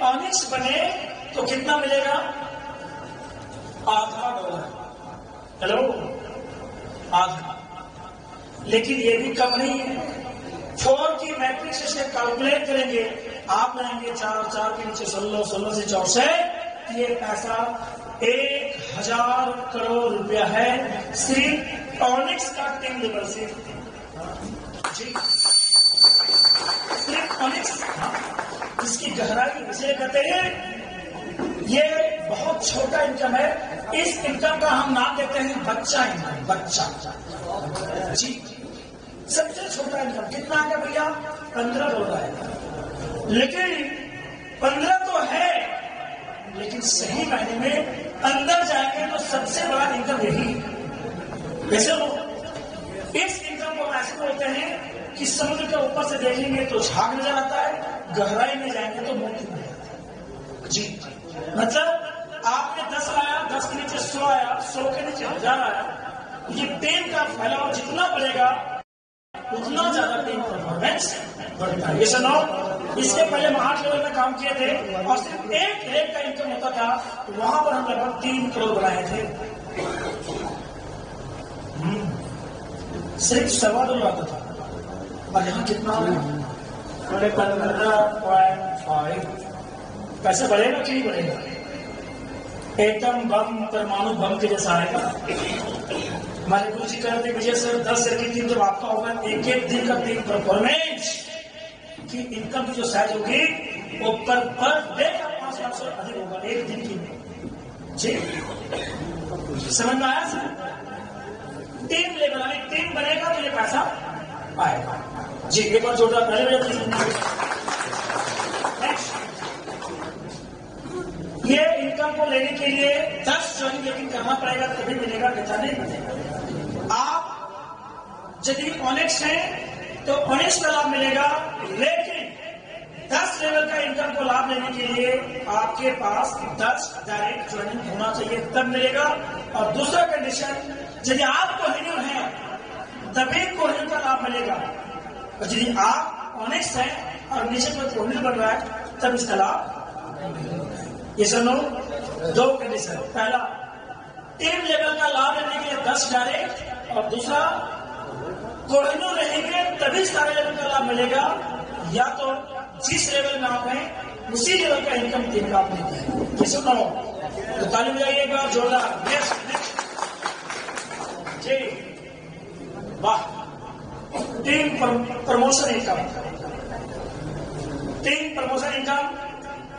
ऑनिक्स बने तो कितना मिलेगा? $0.5। हेलो, आधा। लेकिन ये भी कम नहीं है। 4 की मैट्रिक्स से कैलकुलेट करेंगे, आप लाएंगे 4 के नीचे 16, 16 से 64। ये पैसा 1000 करोड़ रुपया है सिर्फ ऑनिक्स का 3 लेवल से जी। सिर्फ ऑनिक्स, इसकी गहराई इसे कहते हैं, ये बहुत छोटा इनकम है। इस इनकम का हम नाम देते हैं बच्चा इनकम। बच्चा जी, सबसे छोटा इनकम कितना है भैया? $15 है। लेकिन 15 तो है, लेकिन सही मायने में अंदर जाएंगे तो सबसे बड़ा इनकम यही है। वैसे इस इनकम को ऐसे बोलते हैं कि समुद्र के ऊपर से देखेंगे तो झाग नजर आता है, गहराई में जाएंगे तो मोती नजर आता है जी। मतलब आपने 10 लाया, 10 के नीचे 100 आया, 100 के नीचे 1000 आया। ये टीम का फैलाव जितना बढ़ेगा उतना ज्यादा टीम परफॉर्मेंस बढ़ता है। ये सुनो, इसके पहले हम 8 लेवल में काम किए थे और सिर्फ 1 लेवल का इनकम होता था। वहां पर हम लगभग 3 करोड़ बनाए थे। सिर्फ $2.25 आता था और यहाँ कितना? 15.5। पैसे बढ़ेगा कि नहीं बढ़ेगा? एकदम बम, परमाणु बम के जैसा आएगा। हमारे गुरु जी कहते विजय सर 10 से 3 जब आपका होगा, एक दिन का 3 परफॉर्मेंस की इनकम की जो साइज होगी वो पर डे का 5 लाख से अधिक होगा एक दिन की जी। समझ में आया सर? 3 लेवल में 3 बनेगा तो ये पैसा आएगा जी। एक बार जोड़ा पहले ये इनकम को लेने के लिए 10 ज्वाइन लेकिन करना पड़ेगा, तभी मिलेगा, नहीं मिलेगा। आप यदि ऑनेक्स है तो ऑनेक्स का लाभ मिलेगा, लेकिन 10 लेवल का इनकम को लाभ लेने के लिए आपके पास 10 डायरेक्ट ज्वाइनिंग होना चाहिए, तब मिलेगा। और दूसरा कंडीशन, यदि आप कोहिनूर हैं तभी कोहिनूर का लाभ मिलेगा, और यदि आप ऑनेक्स हैं और नीचे कोई कोहिनूर बन रहा है तब इसका लाभ। ये सुनो, 2 कंडीशन, पहला 3 लेवल का लाभ लेने के लिए 10 डायरेक्ट, और दूसरा कोहिनूर रहेंगे तभी सारे लेवल का लाभ मिलेगा, या तो जिस लेवल में आप हैं उसी लेवल का इनकम 3 का आप लेते हैं। ये सुनो, तो ताली बजाइएगा जोरदार। जी वाह। 3 प्रमोशन इनकम, 3 प्रमोशन इनकम।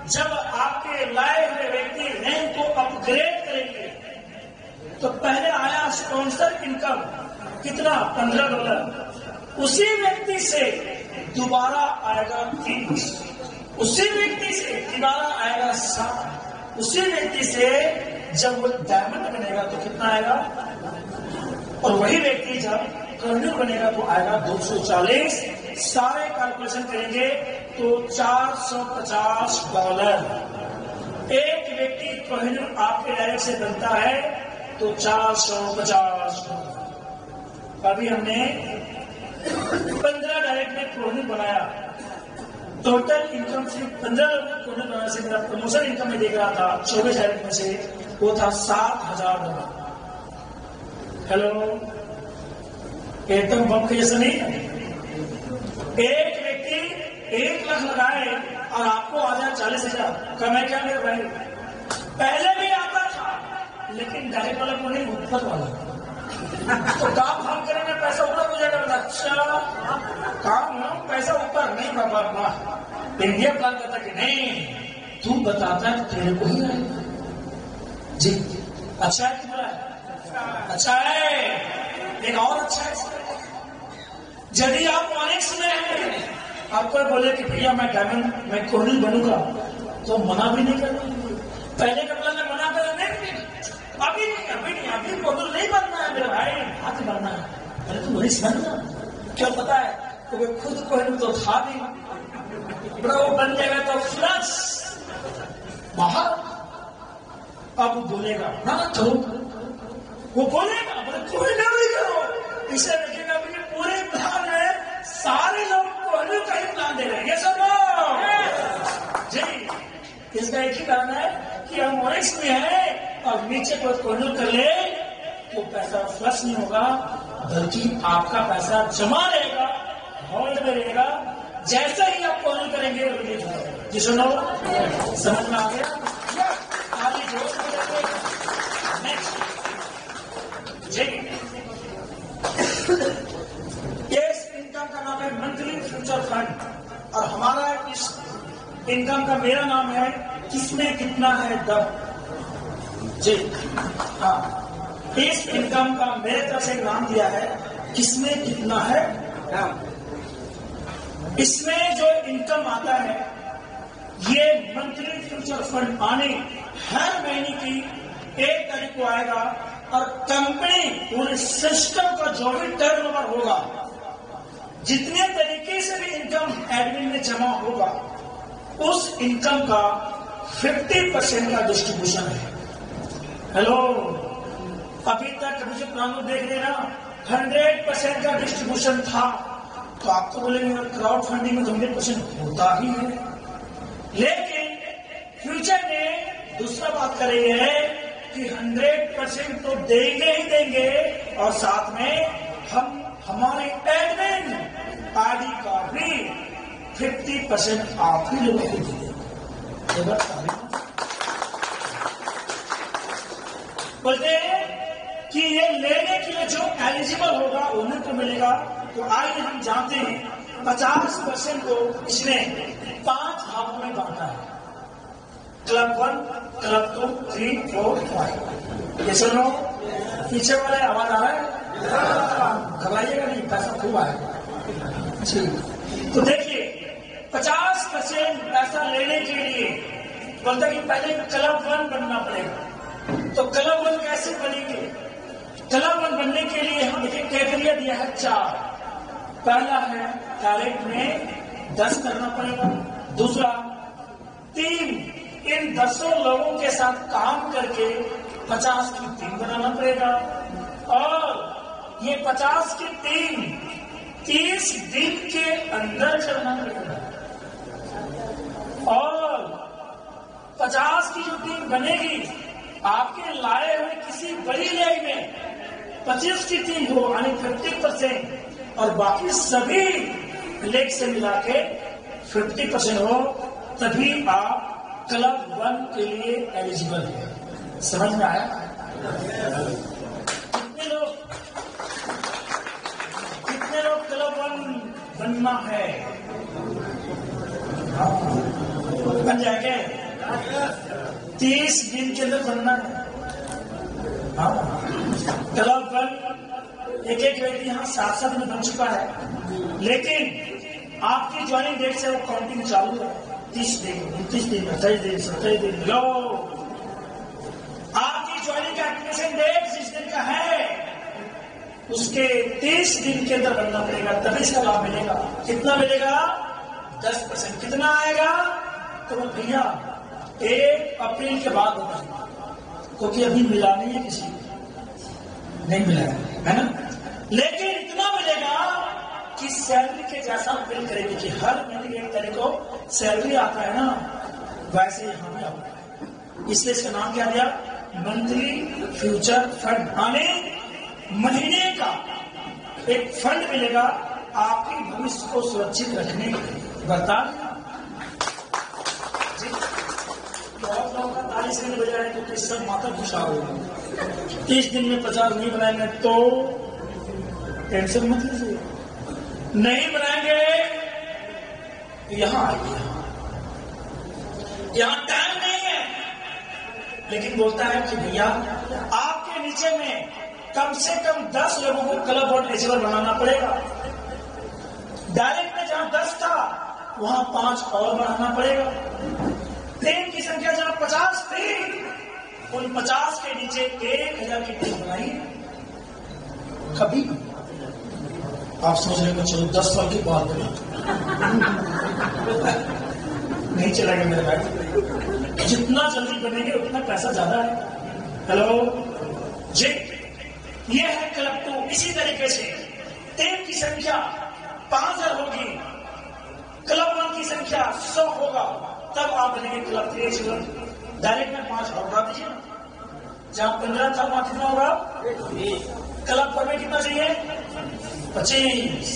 जब आपके लाए हुए व्यक्ति रैंक को अपग्रेड करेंगे तो पहले आया स्पॉन्सर इनकम, कितना? $15। उसी व्यक्ति से दोबारा आएगा 30, उसी व्यक्ति से दोबारा आएगा 7, उसी व्यक्ति से जब वो डायमंड बनेगा तो कितना आएगा, और वही व्यक्ति जब कोहिनूर बनेगा तो आएगा 240। सारे कैलकुलेशन करेंगे तो $450। एक व्यक्ति कोहिनूर आपके डायरेक्ट से बनता है तो $450। अभी हमने 15 डायरेक्ट में कोहिनूर बनाया, टोटल इनकम सिर्फ 15 कोहिनूर बनाने से मेरा प्रमोशन इनकम में देख रहा था 24 डायरेक्ट में से वो था $7,000। हेलो, एकदम बम के जैसा नहीं है। एक व्यक्ति 1 लाख लगाए और आपको आ जाए 40,000 का, मैं क्या मेरे भाई? पहले भी आता था लेकिन डायरेक्ट वाला को नहीं, ऊपर वाला। तो काम हम करेंगे पैसा ऊपर हो जाएगा। अच्छा, काम हम पैसा ऊपर नहीं बाबा, इंडिया प्लान करता कि नहीं, तू बताता है तेरे को ही आएगा। जी अच्छा है, तुम्हारा अच्छा है। एक और अच्छा है, यदि आप ऑनेक्स में हैं, आपको बोले कि भैया मैं डायमंड, मैं कोहिनूर बनूंगा, तो मना भी नहीं करना। पहले का प्लान में मना कर नहीं, अभी कोहिनूर नहीं बनना है मेरे भाई, हाथ बनना है। अरे तुम वही समझना, क्यों पता है? क्योंकि खुद कोहिनूर तो था भी, बड़ा वो बन जाएगा तो फ्लक्स बाहर। अब बोलेगा ना करो, वो बोलेगा कोई नहीं करो, इसे रखेगा। पूरे प्लान में सारे लोग कोहिनूर का ही प्लान दे रहे हैं, ये सब जी। इसका एक ही कारण है कि हम ऑनेक्स में हैं और नीचे कोई कोहिनूर कर ले तो पैसा फ्लश नहीं होगा, बल्कि आपका पैसा जमा रहेगा, होल्ड में रहेगा। जैसे ही आप कोहिनूर करेंगे रिलीज हो जाएगा। जी सुनो, समझ में आ गया? आगे जोश में जाते। नेक्स्ट जी, इस इनकम का नाम है मंथली फ्यूचर फंड, और हमारा इस इनकम का मेरा नाम है किसमें कितना है दब। जी हाँ, इस इनकम का मेरे तरफ से नाम दिया है किसमें कितना है दब। इसमें जो इनकम आता है ये मंथली फ्यूचर फंड आने हर महीने की 1 तारीख को आएगा, और कंपनी पूरे सिस्टम का जो भी टर्नओवर होगा, जितने तरीके से भी इनकम एडमिन में जमा होगा, उस इनकम का 50% का डिस्ट्रीब्यूशन है। हेलो, अभी तक मुझे प्लान देख लेना, 100% का डिस्ट्रीब्यूशन था, तो आप तो बोलेंगे क्राउड फंडिंग में तो 100% होता ही है। लेकिन फ्यूचर में दूसरा बात करेंगे कि 100% तो देंगे ही देंगे, और साथ में हम हमारे एडमिन आईडी का भी 50% आप ही लोगों को देंगे। बोलते हैं कि ये लेने के लिए जो एलिजिबल होगा उन्हें तो मिलेगा। तो आइए हम जानते हैं 50% को इसने 5 भागों में बांटा है। Club 1, club 2, 3, 4, 5। ये सुनो, पीछे वाले आवाज आ रहा है, घबराइएगा नहीं, पैसा खूब आएगा। ठीक, तो देखिए 50% पैसा लेने के लिए बोलता कि पहले क्लब 1 बनना पड़ेगा। तो क्लब 1 कैसे बनेंगे? क्लब वन बनने के लिए हम एक क्राइटेरिया दिया है 4। पहला है डायरेक्ट में 10 करना पड़ेगा। दूसरा 3 इन 10 लोगों के साथ काम करके 50 की टीम बनाना पड़ेगा। और ये 50 की टीम 30 दिन के अंदर करना पड़ेगा। और 50 की जो टीम बनेगी आपके लाए हुए किसी बड़ी लेग में 25 की टीम हो यानी 50% और बाकी सभी लेग से मिला के 50% हो, तभी आप क्लब वन के लिए एलिजिबल है। समझ में आया? कितने लोग क्लब वन बनना है? बन जाएंगे? 30 दिन के अंदर बनना है। क्लब वन एक व्यक्ति यहाँ 7 में बन चुका है, लेकिन आपकी ज्वाइनिंग डेट से वो काउंटिंग चालू है। 30 दिन, 29 दिन, 28 दिन, 27 दिन। लो, आपकी ज्वाइनिंग का एप्लीकेशन डेट जिस दिन का है उसके 30 दिन के अंदर बनना पड़ेगा, तभी इसका लाभ मिलेगा। कितना मिलेगा? 10%। कितना आएगा? तो भैया 1 अप्रैल के बाद होगा, क्योंकि अभी मिला नहीं है, किसी नहीं मिला है ना। लेकिन इतना मिलेगा कि सैलरी के जैसा बिल करेगी कि हर महीने की 1 तारीख को सैलरी आता है ना, वैसे ही हमें आता है। इसलिए इसका नाम क्या दिया? Monthly future fund. यानी महीने का एक फंड मिलेगा आपके भविष्य को सुरक्षित रखने के लिए। बता बहुत लोगों का ताली से नहीं बजा है, क्योंकि सब माता खुशा होगा। 30 दिन में 50 नहीं बनाएंगे तो टेंशन मत लीजिए। नहीं बनाएंगे यहां आइए, यहां टाइम नहीं है। लेकिन बोलता है कि भैया आपके नीचे में कम से कम 10 लोगों को क्लब और एलिजिबल बनाना पड़ेगा। डायरेक्ट में जहां 10 था वहां 5 और बढ़ाना पड़ेगा। टीम की संख्या जहां 50 थी, उन 50 के नीचे 1000 की टीम बनाई। कभी आप सोच रहे हो चलो 10 साल की बात करें, नहीं चलेगा मेरे भाई। जितना जल्दी बनेंगे उतना पैसा ज्यादा है। हेलो जी, ये है क्लब 2। इसी तरीके से टीम की संख्या 5000 होगी, क्लब 1 की संख्या 100 होगा, तब आप बनेंगे क्लब 3। डायरेक्ट में 5 और बढ़ा दीजिए। जहां 15 था वहां कितना होगा? क्लब 4 में कितना चाहिए? 25।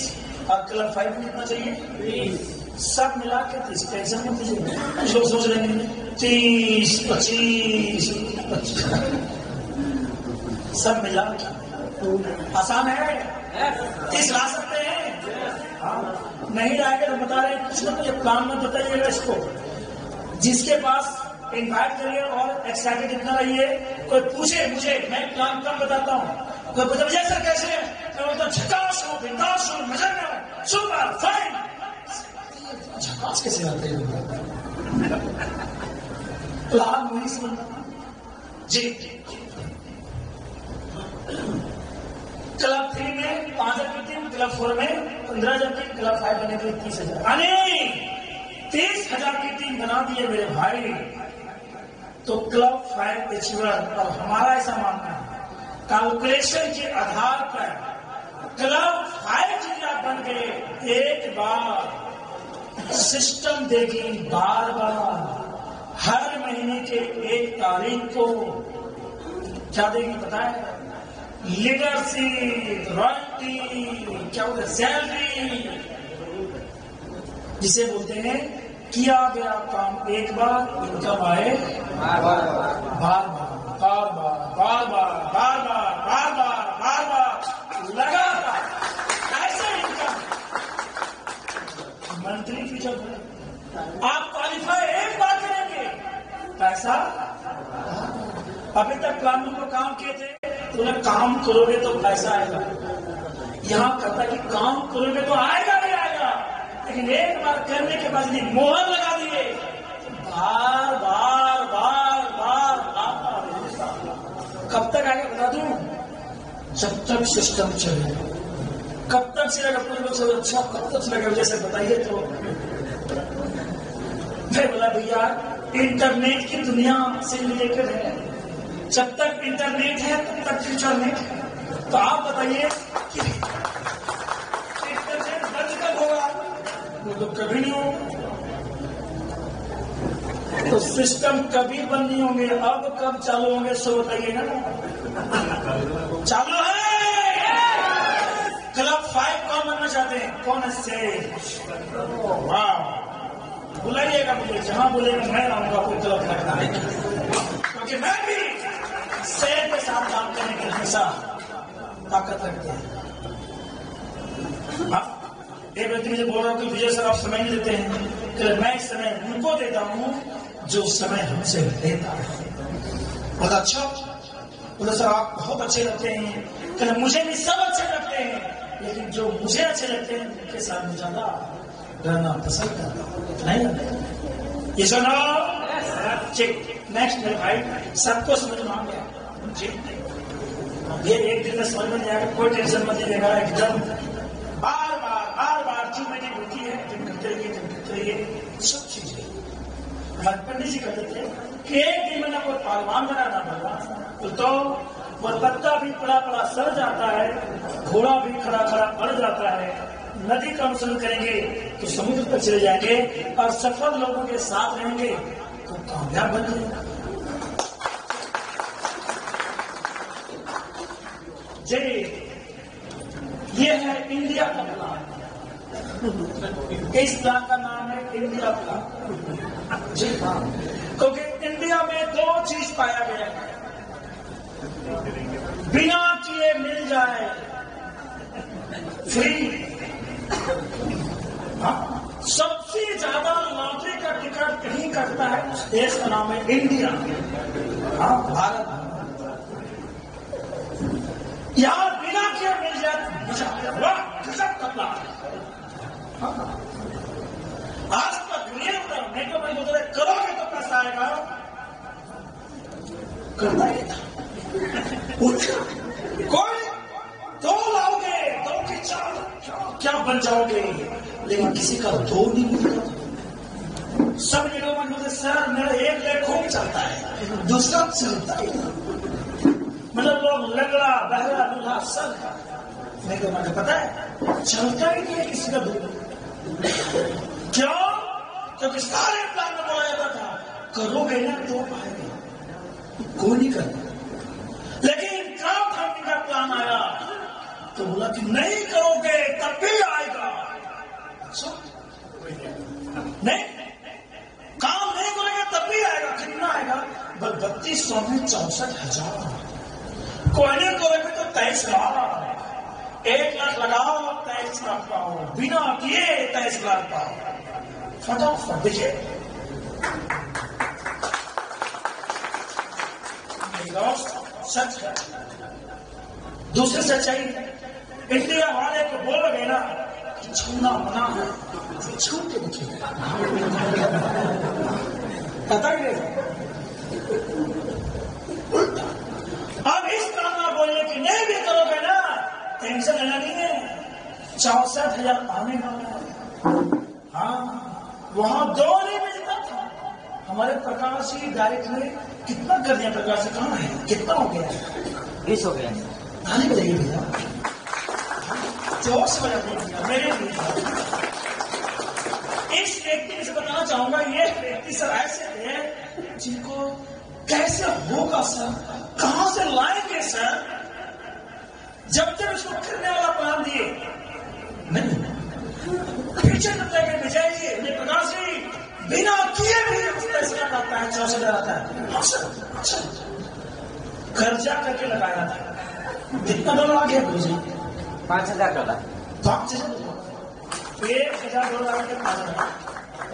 और क्लब 5 में कितना चाहिए? 20। सब मिला के 30। टेंशन मत लीजिए। कुछ लोग सोच रहे हैं 30, 25, 25 सब मिला आसान है। 30 ला सकते हैं। नहीं लाएंगे तो बता रहे हैं, कुछ मत, ये प्लान मत बताइएगा इसको। जिसके पास इन्वाइट करिए और एक्साइटेड इतना रहिए। कोई पूछे मुझे, मैं प्लान कम बताता हूँ। कोई पूछे सर कैसे है, मैं बोलता झकास हो, बिंदास हो, मजा में हो, सुपर फाइन। झकास कैसे आते हैं? प्लान वही समझना जी। क्लब 3 में 5000 की टीम, क्लब 4 में 15000 की, क्लब 5 बने के 30,000। 30,000 की टीम बना दिए मेरे भाई, तो क्लब 5 अचीवर। और हमारा ऐसा मानना है कैलकुलेशन के आधार पर क्लब 5 जितना बन गए, एक बार सिस्टम देगी बार बार हर महीने के 1 तारीख को क्या देगी पता है? लीडरशिप, रॉयल्टी, क्या बोलते, सैलरी, जिसे बोलते हैं किया गया काम एक बार, इनकम आए बार बार बार बार बार बार बार बार बार बार लगातार ऐसे इनकम। मंथली फ्यूचर आप क्वालिफाई एक बार करेंगे, पैसा। अभी तक प्लानिंग को काम किए थे, तो काम करोगे तो पैसा आएगा। यहां कहता कि काम करोगे तो आएगा ही आएगा, लेकिन एक बार करने के बाद यदि मोहर लगा दिए बार बार बार बार बार, कब तक आएगा बता दूं? जब तक सिस्टम चले। कब तक चलेगा? कुछ लोग सब अच्छा कब तक चलेगा जैसे बताइए तो। मैं बोला भैया इंटरनेट की दुनिया से रिलेटेड है, जब तक इंटरनेट है तब तक फ्यूचर नेट है। तो आप बताइए कि इंटरनेट बंद कब होगा? वो तो कभी नहीं होगा। तो सिस्टम कभी बंद नहीं होंगे। अब कब चालू होंगे सो बताइए ना। चालू है। क्लब 5 कौन बनना चाहते हैं? कौन है? वाह, बुलाइएगा मुझे, जहां बोलेगा मैं आऊंगा। कोई क्लब लगना है क्योंकि मैं भी शेर के साथ काम करने की हमेशा ताकत रखते हैं। एक व्यक्ति मुझे बोल रहा हूँ कि विजय सर आप समय नहीं देते हैं। कि मैं समय उनको देता हूँ जो समय हमसे लेता है। बहुत अच्छा बोला सर, आप बहुत अच्छे लगते हैं। कि मुझे भी सब अच्छे लगते हैं, लेकिन जो मुझे अच्छे लगते हैं उनके साथ में ज्यादा रहना पसंद करता हूँ। इतना ही लगता ये सुनो। नेक्स्ट मेरे भाई, सबको समझ में आ गया जी? ये एक दिन में समझ में नहीं आएगा, कोई टेंशन मत लीजिएगा। एकदम बार बार जो मैंने रुकी है दिन करते रहिए सब चीजें। हमारे पंडित जी कहते थे कि एक दिन में ना कोई पहलवान बनाना पड़ा तो वो पत्ता भी पड़ा पड़ा सड़ जाता है, घोड़ा भी खड़ा खड़ा पड़ जाता है। नदी का अनुसरण करेंगे तो समुद्र पर चले जाएंगे, और सफल लोगों के साथ रहेंगे तो कामयाब बन जाएंगे। जी, ये है इंडिया का प्लान। इस प्लान का नाम है इंडिया प्लान। जी हाँ, क्योंकि इंडिया में 2 चीज पाया गया है। बिना किए मिल जाए फ्री। हाँ, सबसे ज्यादा लॉटरी का टिकट कहीं कटता है, उस देश का नाम है इंडिया। हाँ, भारत। यहां बिना किए मिल जाए मजा। वाह, गजब का प्लान। आज तक दुनिया में मेकअप में उधर करोगे तो पैसा आएगा, करता ही था। कोई 2 लाओगे, 2 की 4 क्या बन जाओगे, लेकिन किसी का 2 नहीं मिलता। सब जगह में मुझे सर मेरा 1 लाख खूब चलता है, दूसरा चलता ही नहीं। मतलब लोग लगड़ा बहरा दूल्हा सब मेरे को मुझे पता है चलता ही नहीं है किसी का 2। क्यों? क्योंकि सारे प्लान में बोला जाता था करोगे ना तो आएगा, कोई नहीं करता। लेकिन क्राउडफंडिंग का प्लान आया तो बोला कि नहीं करोगे तब भी आएगा। नहीं, काम नहीं करोगे तब भी आएगा। कितना आएगा? 3200 में 64,000। कोई नहीं करोगे तो 23 लाख। 1 लाख लगाओ 23 लाख पाओ, बिना किए 23 लाख पाओ। फटाफट देखिए, सच है। दूसरी सच्चाई, इंडिया वाले को बोलोगे ना कि छूना मना है, तो छू के देखिए पता ही नहीं। उल्टा अब इस तरह ना बोलिए कि नहीं भी करोगे ना, टेंशन लेना नहीं है। 64,000 आने वाला। हाँ, वहां 2 नहीं मिलता था। हमारे प्रकाश जी डायरेक्ट में कितना कर दिया? प्रकाश कहाँ है? कितना हो गया? 20 हो गया। आने को देखिए भैया, 24 बजा दिया मेरे लिए। इस व्यक्ति से बताना चाहूंगा, ये व्यक्ति सर ऐसे थे जिनको कैसे होगा सर, कहां से लाएंगे सर? जब जब इसको करने वाला प्लान दिए नहीं, पीछे बताएंगे विजय जी, प्रकाश जी बिना किए भी फैसला आता है, 64,000 आता है। अच्छा कर्जा करके लगाया था। कितना डॉलर आ गया गुरुजी? 5,000 डॉलर। 5,000 $1,000 के 5,000।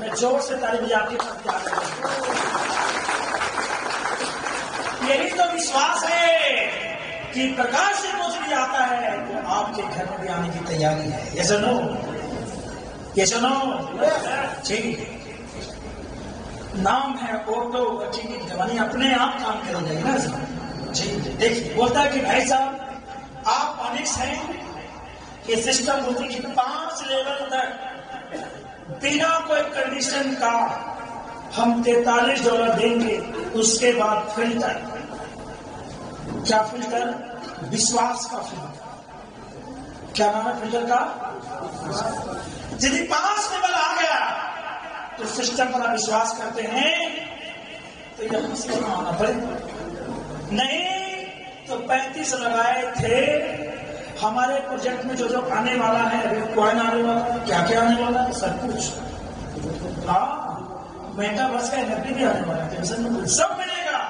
मैं जोर से ताली बजा के यही तो विश्वास है कि प्रकाश से कुछ भी आता है तो आपके घर में भी आने की तैयारी है। ये सुनो, ये सुनो। ठीक, नाम है ऑटो की जवानी अपने आप काम करेगा ना जी। देखिए, बोलता है कि भाई साहब आप ऑनिक्स हैं, ये सिस्टम होती कि 5 लेवल तक बिना कोई कंडीशन का हम $43 देंगे। उसके बाद फिल्टर, क्या फिल्टर? विश्वास का फिल्टर। क्या नाम है फिल्टर का? यदि 5 लेवल आ गया तो सिस्टम पर विश्वास करते हैं तो यहां से आना पड़ेगा, नहीं तो 35 लगाए थे। हमारे प्रोजेक्ट में जो जो आने वाला है, अभी कॉइन आने वाला है, क्या क्या आने वाला है, सब कुछ। हाँ, मेटावर्स का एनएफटी भी आने वाला है, टेंशन में सब मिलेगा,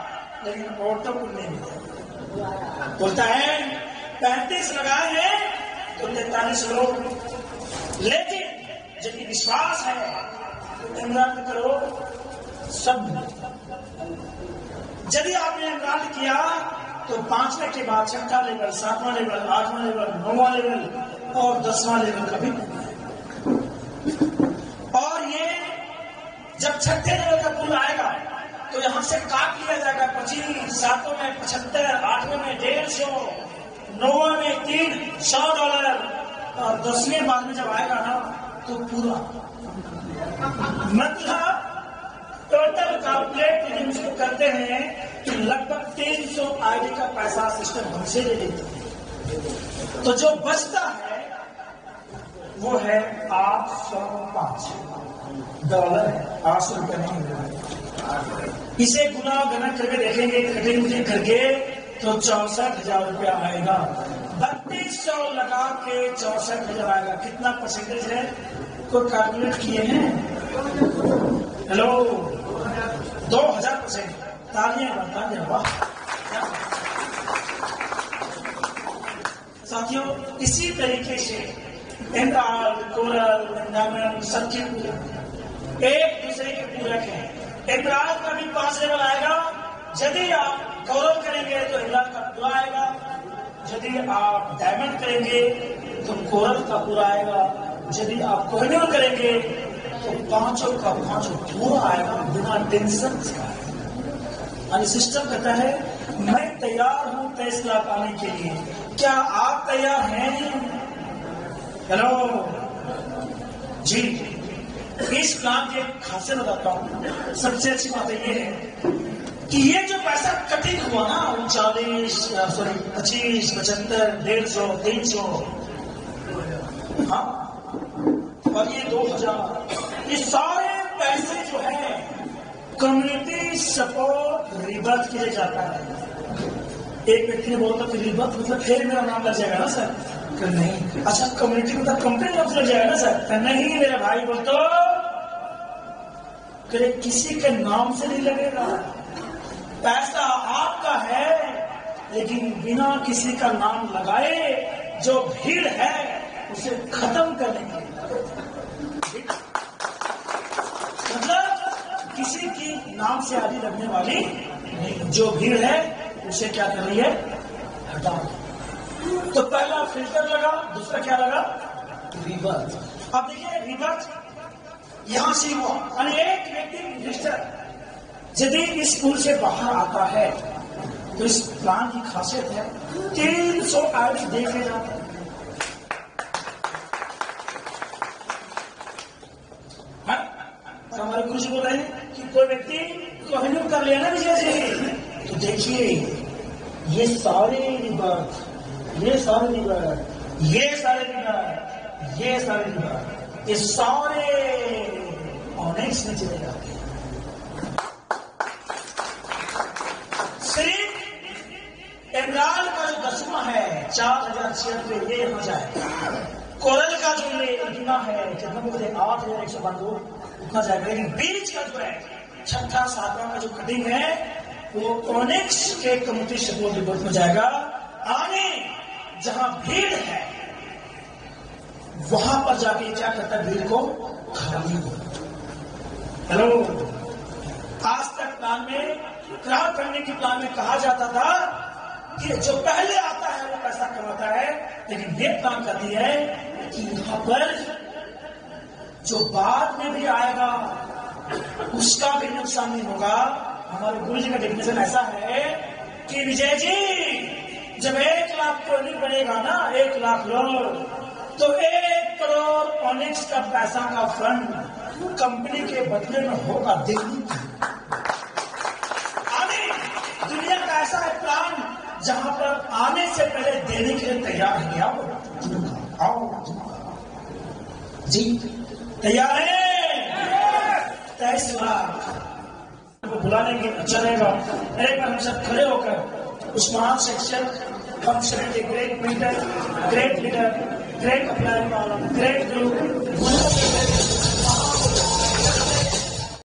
लेकिन ऑटो को नहीं मिलेगा। बोलता है 35 लगाए हैं तो 43 लोग, लेकिन यदि विश्वास है तो इमरान करो, सब मिलेगा। यदि आपने इमरान किया तो 5वें के बाद 6वां लेवल, 7वां लेवल, 8वां लेवल, 9वां लेवल और 10वां लेवल का भी। और ये जब 6ठे लेवल का पुल आएगा तो यहां से काट लिया जाएगा 25, 7वें में 75, 8वें में 150, 9वें में $300 और 10वें बाद में जब आएगा ना तो पूरा, मतलब टोटल कैलकुलेट इसको करते हैं कि लगभग 300 आईडी का पैसा सिस्टम हमसे ले लेते हैं। तो जो बचता है वो है $805 है, ₹800 नहीं। इसे गुना गणना करके देखेंगे, कटिंग करके तो ₹64,000 आएगा। 3200 लगा के 64,000 आएगा। कितना परसेंटेज है? कोई कैलकुलेट किए हैं? हेलो, 2000%। तालियां, वाह। साथियों, इसी तरीके से एमराल्ड, कोरल, डायमंड सबके एक दूसरे के पूरक हैं। एमराल्ड का भी 5 लेवल आएगा। यदि आप कोरल करेंगे तो एमराल्ड का पूरा आएगा, यदि आप डायमंड करेंगे तो कोरल का पूरा आएगा, यदि आप कोहिनूर करेंगे तो 5 का 5 पूरा आएगा बिना टेंशन का। और सिस्टम कहता है मैं तैयार हूं टेस्ला पाने के लिए, क्या आप तैयार हैं? हेलो जी। इस प्लान की एक खासियत बताता हूं। सबसे अच्छी बात यह है कि ये जो पैसा कटिंग हुआ ना, 25, 75, 150, 300, हाँ, और ये 2000, ये सारे पैसे जो है कम्युनिटी सपोर्ट रिबर्थ के लिए जाता है। एक व्यक्ति ने बोला कि रिबर्थ मतलब फिर मेरा नाम लग जाएगा ना सर? नहीं। अच्छा, कम्युनिटी मतलब कंपनी नाम लग जाएगा ना सर? नहीं मेरे भाई, बोल तो किसी के नाम से नहीं लगेगा। पैसा आपका है, लेकिन बिना किसी का नाम लगाए जो भीड़ है उसे खत्म करने के लिए, मतलब किसी की नाम से आदि लगने वाली नहीं, जो भीड़ है उसे क्या कर रही है? हटा। तो पहला फिल्टर लगा, दूसरा क्या लगा? रिबर्थ। अब देखिए रिबर्थ यहां से हुआ, एक व्यक्ति रजिस्टर यदि इस स्कूल से बाहर आता है तो इस प्लान की खासियत है 300 आईडी देखे जाते हैं। तो हमारे गुरु जी बोल रहे हैं कि कोई व्यक्ति कोहिनूर कर लिया ना विजय जी, तो देखिए ये सारे रिबर्थ, ये सारे रिबर्थ, ये सारे रिबर्थ, ये सारे रिबर्थ, ये सारे ऑनेक्स में चले जाते हैं। सिर्फ एमराल्ड का जो 10वां है 4096, ये यहां जाएगा। कोरल का जो ये इतना है कितना बोलते 8192 उतना जाएगा। लेकिन बीच का जो है 6ठा 7वां का जो कटिंग है वो ऑनेक्स के कम्युनिटी सपोर्ट रिपोर्ट में जाएगा। आने जहां भीड़ है वहां पर जाके क्या करता है? भीड़ को खाली हो। हेलो, आज तक प्लान में क्राउड फंडिंग के प्लान में कहा जाता था कि जो पहले आता है वो पैसा कमाता है, लेकिन ये प्लान करती है कि यहां पर जो बाद में भी आएगा उसका भी नुकसान नहीं होगा। हमारे गुरु जी का डेफिनेशन ऐसा है कि विजय जी जब 1 लाख कोई नहीं बनेगा ना, 1 लाख लोग, तो 1 करोड़ ऑनिक्स का पैसा का फंड कंपनी के बदले में होगा दिल्ली की। आने दुनिया का ऐसा है प्लान जहां पर आने से पहले देने के लिए तैयार है। आओ जी, तैयार है? 23 लाख को बुलाने के अच्छा रहेगा। एक बार हम सब खड़े होकर उस महान शिक्षक, हम सभी great leader, great apply, great गुरु